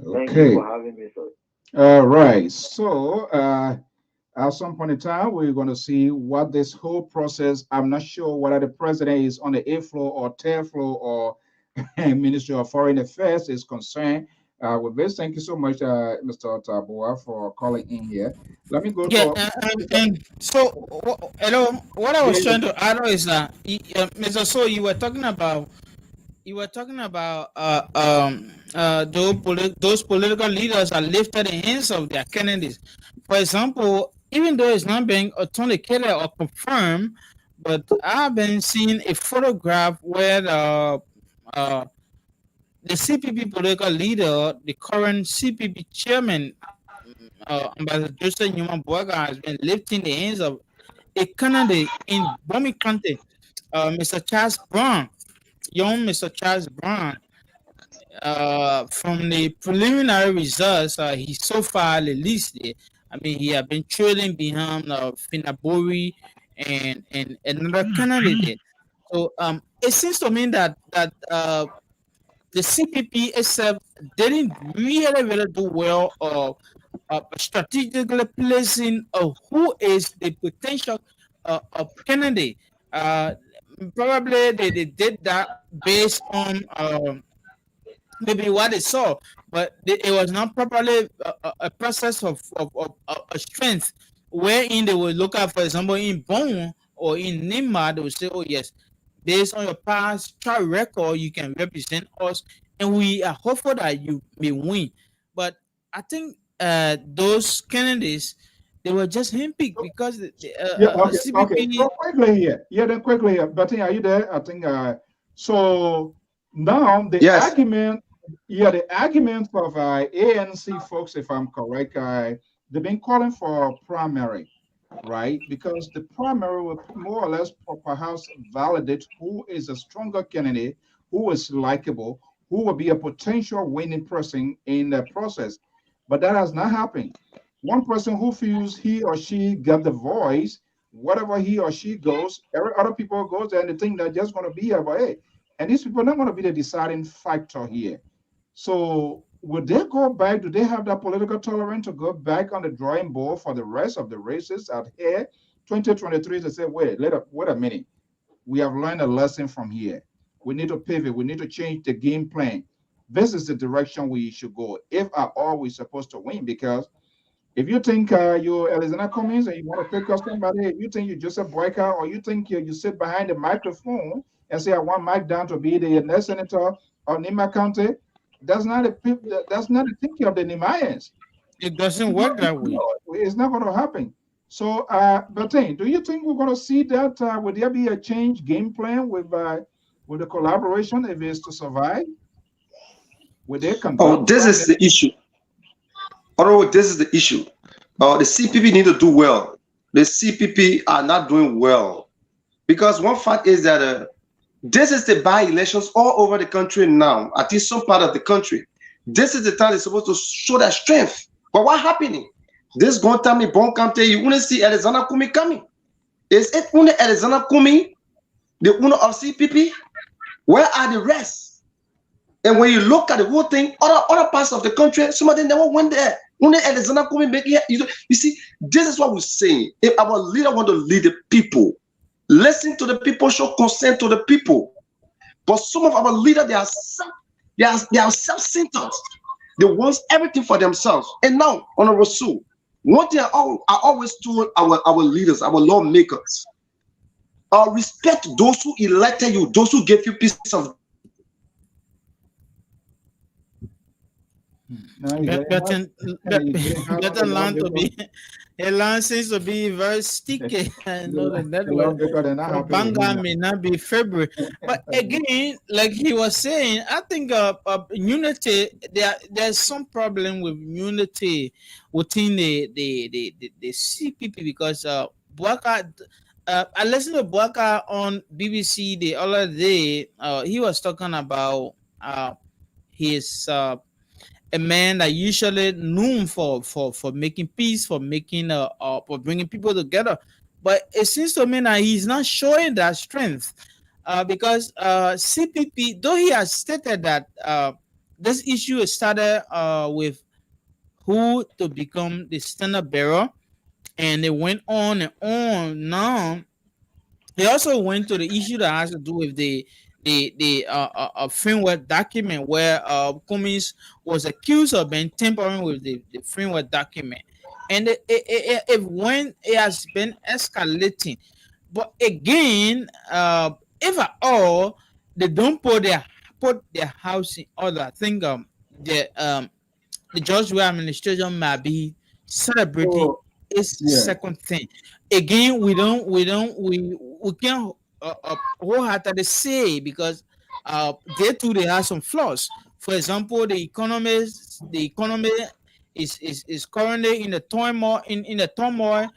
Okay. Thank you for having me, sir. All right. So, at some point in time, we're going to see what this whole process. I'm not sure whether the president is on the 8th floor or 10th floor or Ministry of Foreign Affairs is concerned. With this, thank you so much, Mr. Taboa, for calling in here. Let me go to. And so, hello. What I was trying to add is that, Mr. So, you were talking about those political leaders are lifted the hands of their candidates. For example, even though it's not being authenticated or confirmed, but I've been seeing a photograph where the CPP political leader, the current CPP chairman, Ambassador Joseph Newman Boaga, has been lifting the hands of a candidate in Bomi County, Mr. Charles Brown, young Mr. Charles Brown. From the preliminary results, he so far released it. I mean, he has been trailing behind Finabori and another candidate. So it seems to me that the CPP itself didn't really do well or strategically placing who is the potential candidate. Probably they did that based on maybe what they saw, but it was not properly a process of strength, wherein they would look at, for example, in Bone or in Nima, they would say, oh yes, based on your past track record, you can represent us, and we are hopeful that you may win. But I think those candidates, they were just handpicked because the CPP. Okay. So quickly here. Yeah, then quickly here. Betty, are you there? I think so now the argument, the argument of ANC folks, if I'm correct, they've been calling for primary, right? Because the primary will more or less perhaps validate who is a stronger candidate, who is likable, who will be a potential winning person in the process. But that has not happened. One person who feels he or she got the voice, whatever he or she goes, every other people goes there and they think they're just going to be about it. And these people are not going to be the deciding factor here. So would they go back? Do they have that political tolerance to go back on the drawing board for the rest of the races out here? 2023 to say, wait a minute. We have learned a lesson from here. We need to pivot. We need to change the game plan. This is the direction we should go if at all we're supposed to win. Because if you think you're Alexander Cummings and you want to pick up somebody, if you think you're Joseph Boyka, or you think you sit behind the microphone and say, I want Mike Down to be the next senator of Nima County, that's not the thinking of the Nimayans. It doesn't work that way. It's not going to happen. So, Bertin, do you think we're going to see that? Would there be a change game plan with the collaboration if it's to survive? Would they conduct? This is the issue. This is the issue. The CPP need to do well. The CPP are not doing well, because one fact is that this is the by-elections all over the country now, at least some part of the country. This is the time they're supposed to show their strength. But what happening? This going to tell me, Bon Kante, you want to see Alexander Kumi coming. Is it only Alexander Kumi, the owner of CPP? Where are the rest? And when you look at the whole thing, other parts of the country, some of them never went there. Only Alexander Kumi make it. You see, this is what we're saying. If our leader want to lead the people, listen to the people, show consent to the people. But some of our leaders, they are self-centered. They want everything for themselves. And now, on a Rasul, one thing I always told our leaders, our lawmakers, respect those who elected you, those who gave you peace of. Better land to be a land seems to be very sticky. I know that network Banga may not be February, but again, like he was saying, I think unity. There's some problem with unity within the CPP because Bwaka. I listened to Bwaka on BBC the other day. He was talking about his. A man that usually known for making peace, for making for bringing people together, but it seems to me that he's not showing that strength because CPP, though he has stated that this issue started with who to become the standard bearer, and it went on and on. Now they also went to the issue that has to do with the framework document where Cummings was accused of being tampering with the framework document, and it has been escalating. But again, if at all they don't put their house in order, I think the George Weah administration might be celebrating its second thing. Again, we can't wholeheartedly say because they have some flaws. For example, the economy is currently in the turmoil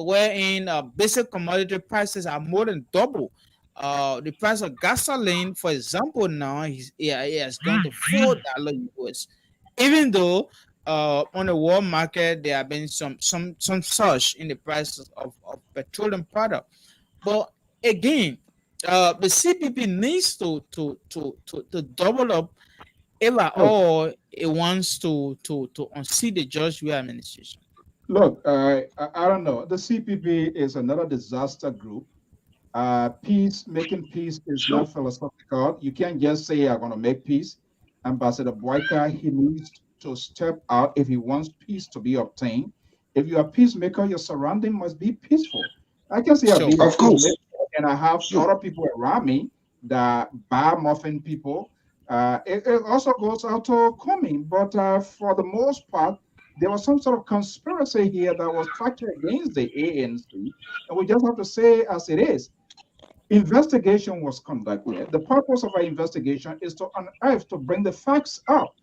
wherein basic commodity prices are more than double. The price of gasoline, for example, now it has gone to $4 US. Even though on the world market there have been some surge in the prices of petroleum product, but again, the CPP needs to double up if at all it wants to unseat the George Weah administration. Look, I don't know. The CPP is another disaster group. Making peace is not philosophical. You can't just say, I'm going to make peace. Ambassador Boyka, he needs to step out if he wants peace to be obtained. If you're a peacemaker, your surrounding must be peaceful. I can say of course. And I have other people around me that bar muffin people. It also goes out to Coming, but for the most part, there was some sort of conspiracy here that was tracked against the ANC, and we just have to say as it is. Investigation was conducted. The purpose of our investigation is to unearth, to bring the facts up.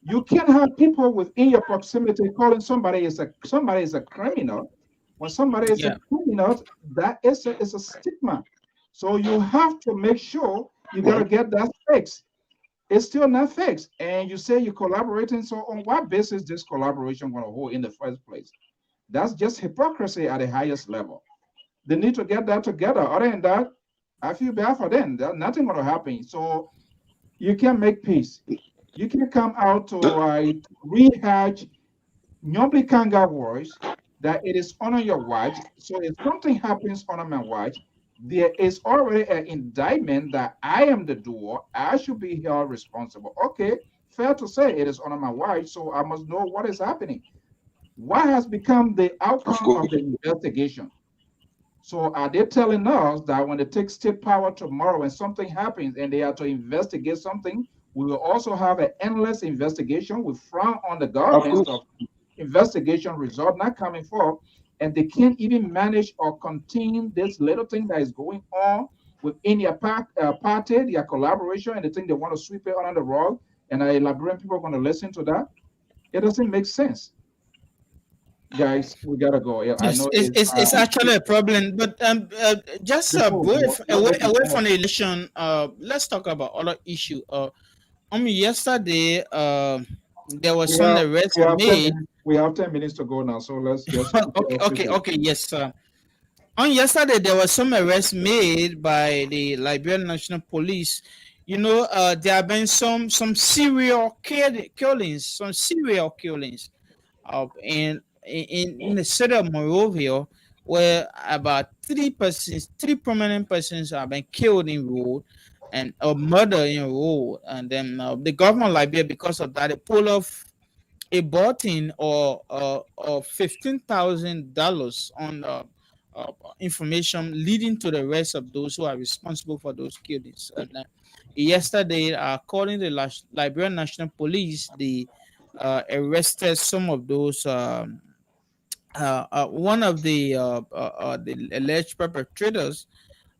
You can't have people within your proximity calling somebody is a criminal. When somebody is a criminal, that is a stigma. So you have to make sure you gotta get that fixed. It's still not fixed. And you say you're collaborating. So on what basis this collaboration going to hold in the first place? That's just hypocrisy at the highest level. They need to get that together. Other than that, I feel bad for them. Nothing going to happen. So you can't make peace. You can come out to rehash Nyombi Kanga words that it is on your watch. So if something happens on my watch, there is already an indictment that I am the doer. I should be held responsible. Okay, fair to say it is on my watch, so I must know what is happening. What has become the outcome of the investigation? So are they telling us that when they take state power tomorrow, when something happens and they have to investigate something, we will also have an endless investigation? We frown on the government of investigation result not coming forth, and they can't even manage or contain this little thing that is going on within their party, their collaboration, and the thing they want to sweep it under the rug. And Liberian people are going to listen to that. It doesn't make sense. Guys, we gotta go. I know it's actually a problem, but just away from the election, let's talk about other issue. Yesterday, there was We some have arrest we have 10 made. minutes. We have 10 minutes to go now, so let's just keep it Okay, up okay, quickly. okay. Yes, on yesterday there was some arrest made by the Liberian National Police. There have been some killings, in the city of Monrovia, where about three prominent persons have been killed in road and a murder in road, and then the government of Liberia, because of that, they pull off a bought-in or $15,000 on information leading to the rest of those who are responsible for those killings. And yesterday, according to the Liberian National Police, they arrested some of those. One of the alleged perpetrators,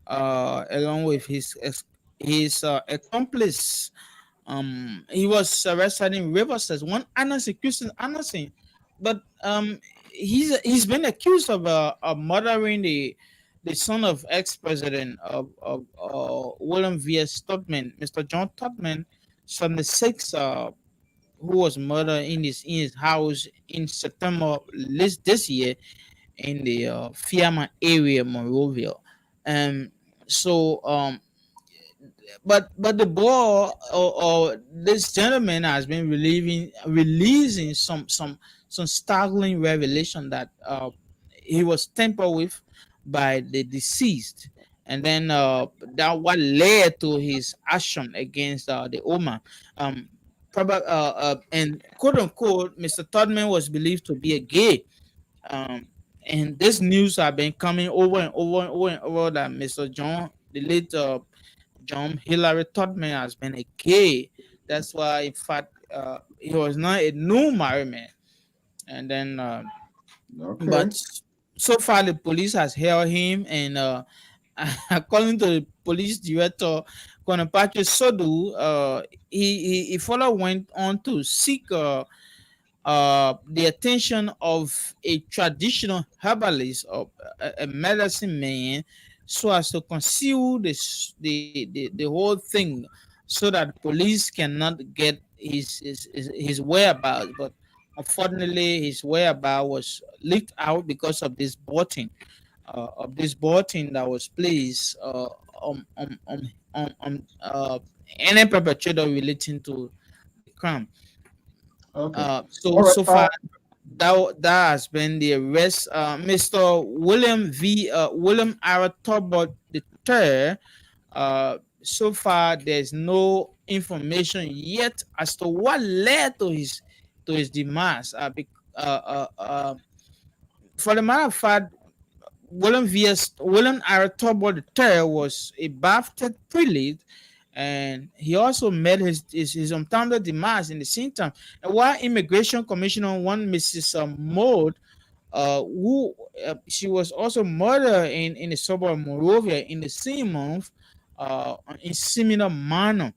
along with his accomplice. He was arrested in Riverside. One Anderson, but he's been accused of murdering the son of ex-president of William V.S. Tubman, Mr. John Tubman, 76, who was murdered in his house in September this year in the Fiamma area, Monrovia. Um, so, but the boy or this gentleman has been releasing some startling revelation that he was tampered with by the deceased, and then that what led to his action against the Oman. And quote unquote, Mr. Todman was believed to be a gay. um, and this news have been coming over and over and over and over that Mr. John, the late John Hillary Todman, has been a gay. That's why, in fact, he was not a new married man. And then, Okay. but so far, the police has held him, and according to the police director, Colonel Patrick Sodu, he further went on to seek the attention of a traditional herbalist or a medicine man, so as to conceal the whole thing, so that police cannot get his whereabouts. But unfortunately, his whereabouts was leaked out because of this botting that was placed on any perpetrator relating to the crime. Okay. So All right. so far, that has been the arrest. Mr. William R. Tobot III. So far, there's no information yet as to what led to his demise. For the matter of fact, William R. Tobot III was a Baptist prelate, and he also met his untimely demise in the same time. And while Immigration Commissioner one Mrs. Maud, who she was also murdered in the suburb of Monrovia in the same month, in similar manner.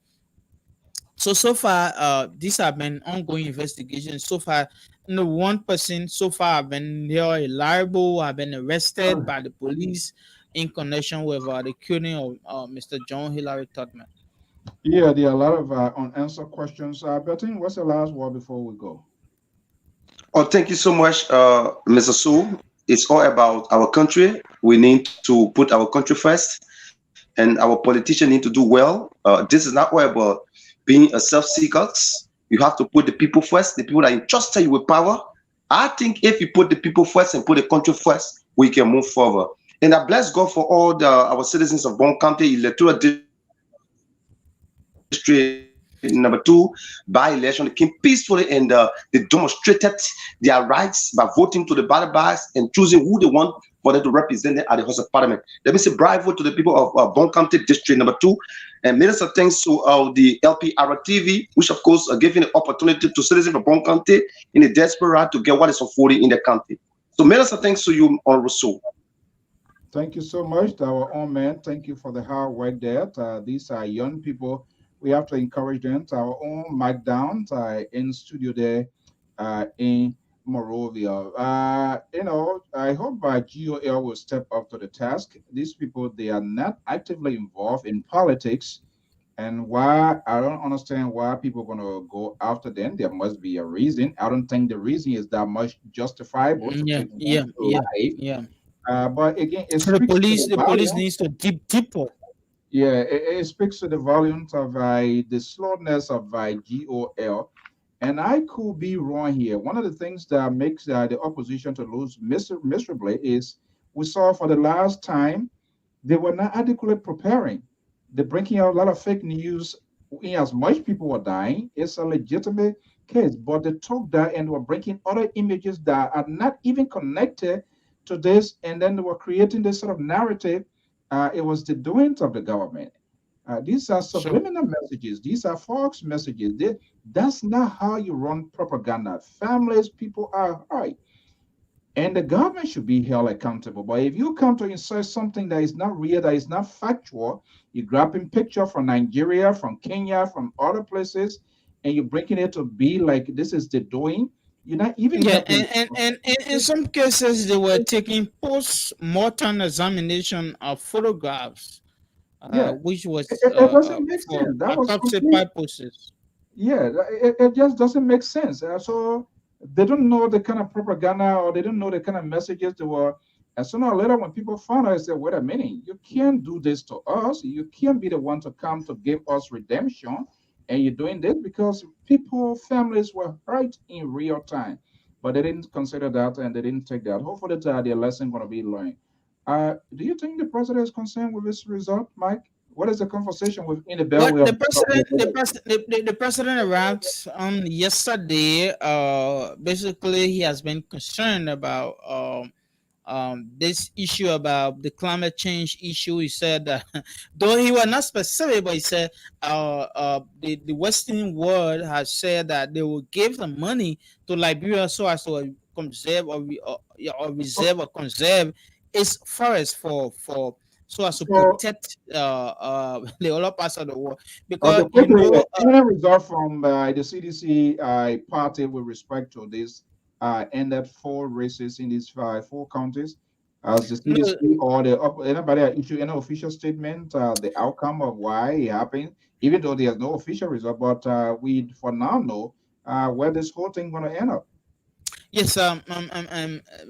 So far, these have been ongoing investigations. So far, one person so far have been held liable, have been arrested by the police in connection with the killing of Mr. John Hillary Tubman. Yeah, there are a lot of unanswered questions. Bertin, what's the last word before we go? Oh, thank you so much, Mr. Sue. It's all about our country. We need to put our country first, and our politicians need to do well. This is not all about being a self-seekers. You have to put the people first, the people that entrusted you with power. I think if you put the people first and put the country first, we can move forward. And I bless God for all our citizens of Bon County Electoral District number 2 by election. They came peacefully, and they demonstrated their rights by voting to the ballot box and choosing who they want for them to represent them at the House of Parliament. Let me say bravo to the people of Bon County District number 2, and minister thanks to the Lpr-Tv, which of course are giving the opportunity to citizens of Bon County in the diaspora to get what is afforded in the county. So minister thanks to you, Honorable Sue. Thank you so much, our own man. Thank you for the hard work there. These are young people. We have to encourage them. Our own Mike Down in studio there in Monrovia. I hope GOL will step up to the task. These people, they are not actively involved in politics, And why I don't understand why people are gonna go after them. There must be a reason. I don't think the reason is that much justifiable to Yeah, take yeah, one's yeah, life. yeah. But again, it So speaks to the the police volume. needs to deeper. Yeah, it speaks to the volumes of the slowness of GOL. And I could be wrong here. One of the things that makes the opposition to lose miserably is we saw for the last time they were not adequately preparing. They're bringing out a lot of fake news. In as much people were dying, it's a legitimate case. But they took that and were bringing other images that are not even connected to this, and then they were creating this sort of narrative. It was the doings of the government. These are So subliminal messages. These are false messages. That's not how you run propaganda. Families, people are hurt. And the government should be held accountable. But if you come to insert something that is not real, that is not factual, you're grabbing picture from Nigeria, from Kenya, from other places, and you're breaking it to be like this is the doing. You're not even yeah, helping. and in some cases they were taking post-mortem examination of photographs, Yeah, which was it doesn't make for sense. That was autopsy complete. purposes. Yeah, it just doesn't make sense. So they don't know the kind of propaganda or they don't know the kind of messages they were. And sooner or later, when people found out, they said, wait a minute, you can't do this to us. You can't be the one to come to give us redemption. And you're doing this because people, families were hurt in real time. But they didn't consider that and they didn't take that. Hopefully, their lesson going to be learned. Do you think the president is concerned with this result, Mike? What is the conversation with in the bell? But the president arrived yesterday. Basically, he has been concerned about this issue about the climate change issue. He said that though he was not specific, but he said the Western world has said that they will give the money to Liberia so as to conserve or reserve or conserve its forest for so as to So protect the other parts of the world, okay, because quickly, any result from the CDC party with respect to this ended four races in these four counties? As the no, CDC or anybody issue any official statement, the outcome of why it happened, even though there's no official result, but we for now know where this whole thing going to end up. yes,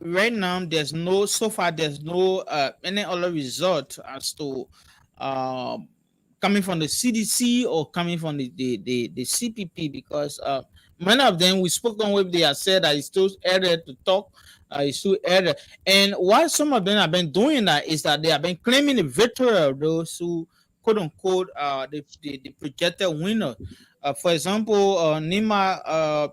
right now there's no, so far there's no any other result as to um coming from the CDC or coming from the CPP, because many of them we spoke on with, they have said that it's still early to talk, it's still early. And why some of them have been doing that is that they have been claiming the victory of those who quote unquote the projected winner. For example, Nima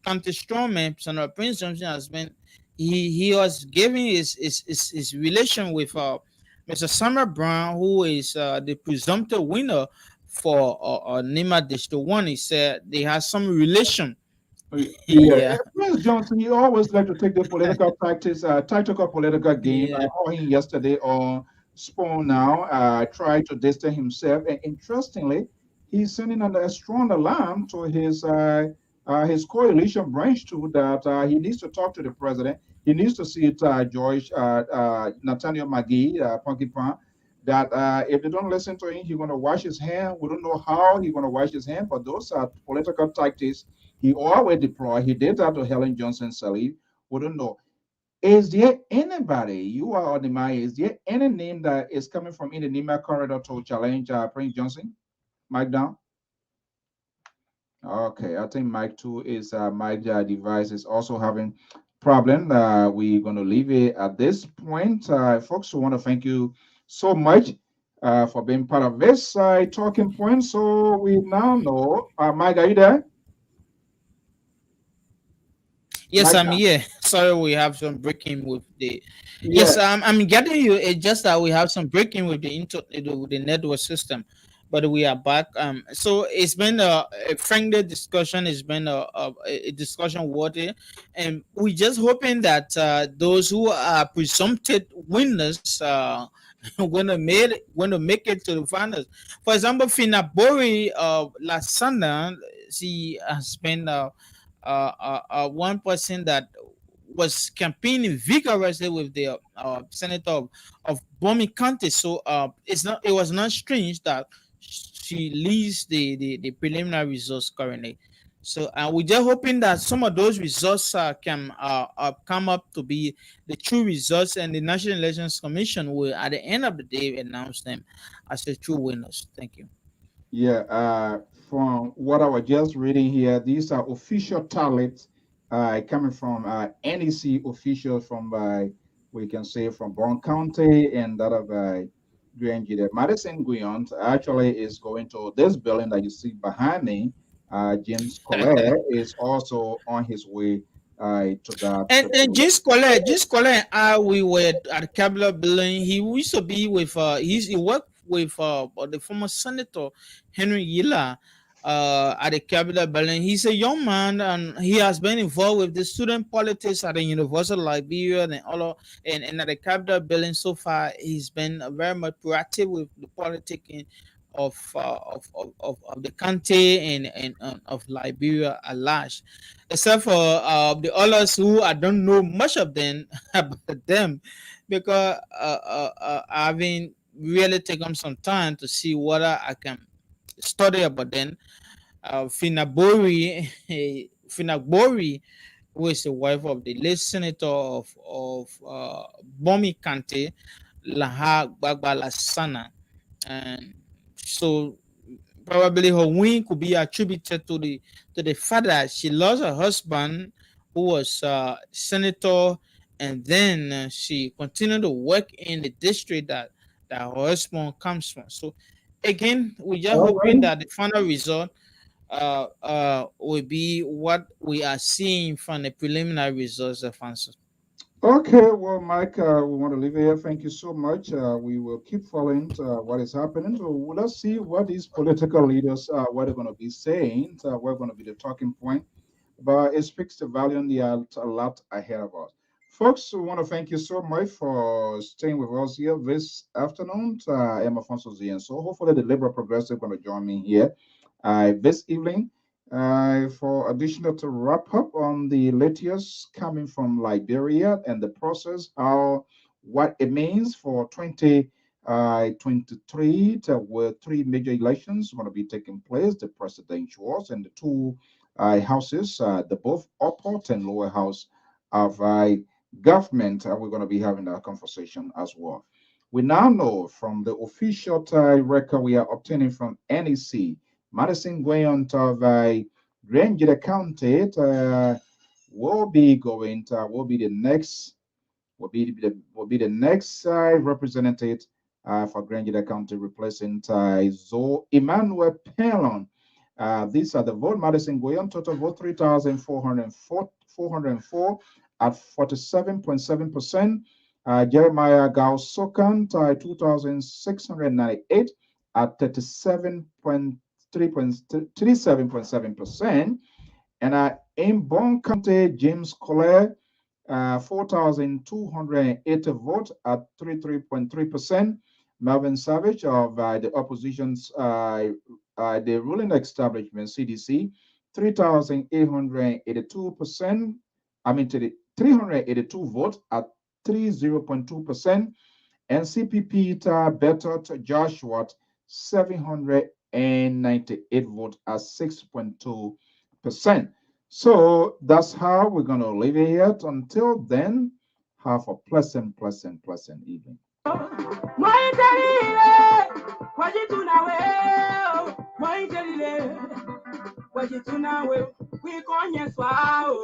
County Strongman, Senator Prince Johnson, has been, he was giving his relation with Mr. Summer Brown, who is the presumptive winner for Nima District 1. He said they have some relation. Yeah, Yeah. Prince Johnson, he always like to take the political tactics, tactical political game. I Yeah. saw him yesterday on Spawn now, try to distance himself. And interestingly, he's sending a strong alarm to his coalition branch too that he needs to talk to the president. He needs to see it, George Nathaniel McGee, Punky Pan, that if they don't listen to him, he's going to wash his hand. We don't know how he's going to wash his hand, but those are political tactics he always deployed. He did that to Helen Johnson Sirleaf. We don't know. Is there anybody, you are on the mind, is there any name that is coming from in the Nima corridor to challenge Prince Johnson? Mike down? Okay, I think Mike 2 is Mike device is also having problem. We're going to leave it at this point. Folks, we want to thank you so much for being part of this talking point. So we now know, Mike, are you there? Yes, Mike I'm down. here. Sorry, we have some breaking with the. Yeah. Yes, I'm getting you. It's just that we have some breaking with the network system, but we are back. So it's been a friendly discussion. It's been a discussion worthy, and we just hoping that those who are presumptive winners going to make it to the finals. For example, Finabori last Sunday, she has been one person that was campaigning vigorously with the senator of Bomi County. So it was not strange that she leads the preliminary results currently. So we're just hoping that some of those results can come up to be the true results, and the National Elections Commission will, at the end of the day, announce them as the true winners. Thank you. Yeah, from what I was just reading here, these are official tallies coming from NEC officials from, we can say, from Brown County and that of Grangida. Madison Guion actually is going to this building that you see behind me. James Collet is also on his way to that. And James Collet, we were at the Capitol building. He used to be with he worked with the former Senator Henry Yila at the Capitol building. He's a young man, and he has been involved with the student politics at the University of Liberia and and at the Capitol building. So far, he's been very much proactive with the politicking of the country and of Liberia at large, except for the others who I don't know much of them about them, because I've been really taken some time to see what I can study about them. Finabori, Finabori, who is the wife of the late senator of Bomi Kante, Laha Gbagbala Sana, and so probably her win could be attributed to the fact that she lost her husband, who was senator, and then she continued to work in the district that her husband comes from. So again, we're just hoping that the final result will be what we are seeing from the preliminary results of answers. Okay, well, Mike, we want to leave it here. Thank you so much. We will keep following what is happening. So let's see what these political leaders, what they're going to be saying, what going to be the talking point. But it speaks to valiantly a lot ahead of us. Folks, we want to thank you so much for staying with us here this afternoon. I'm Afonso Z, and so hopefully the Liberal Progressive going to join me here this evening. For additional to wrap up on the latest coming from Liberia and the process, how what it means for 2023, where three major elections going to be taking place: the presidentials and the two houses, the both upper and lower house of government. We're going to be having that conversation as well. We now know from the official record we are obtaining from NEC. Madison Guion of Grangida County will be going to will be the next representative for Grangida County, replacing Zoe Emmanuel Pelon. These are the vote. Madison Guion total vote 3,404 at 47.7%. Jeremiah Gausokan 2,698 at 37.7%. And in Bon County, James Collet, 4,280 votes at 33.3%. Melvin Savage of the opposition's, the ruling establishment, CDC, 3,882%. I mean, to the 382 votes at 30.2%. And CPP Better Joshua, 798 votes at 6.2%. So that's how we're going to leave it here. Until then, have a pleasant evening. We con yes wow.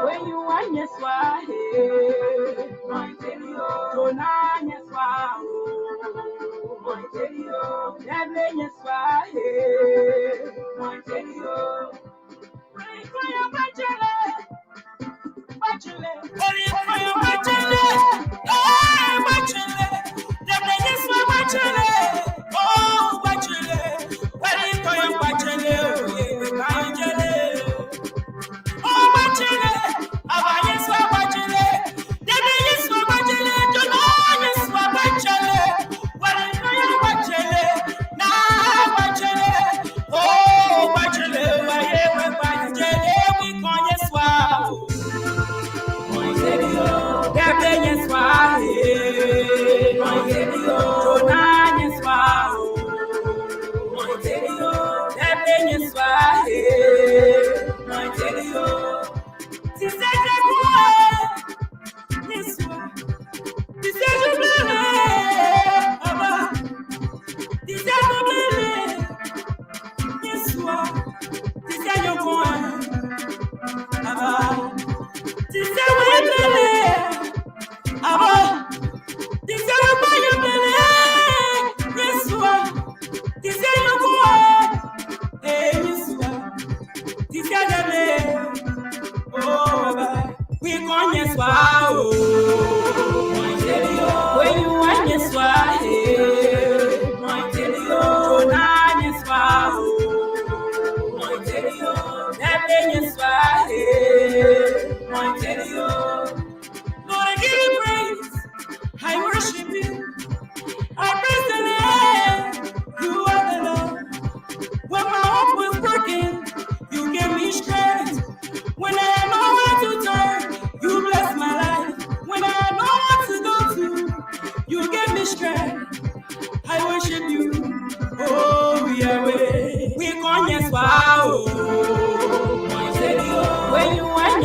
When you want yes wow, so now yes wow. Never yes wow, yes, why?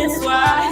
yes, why?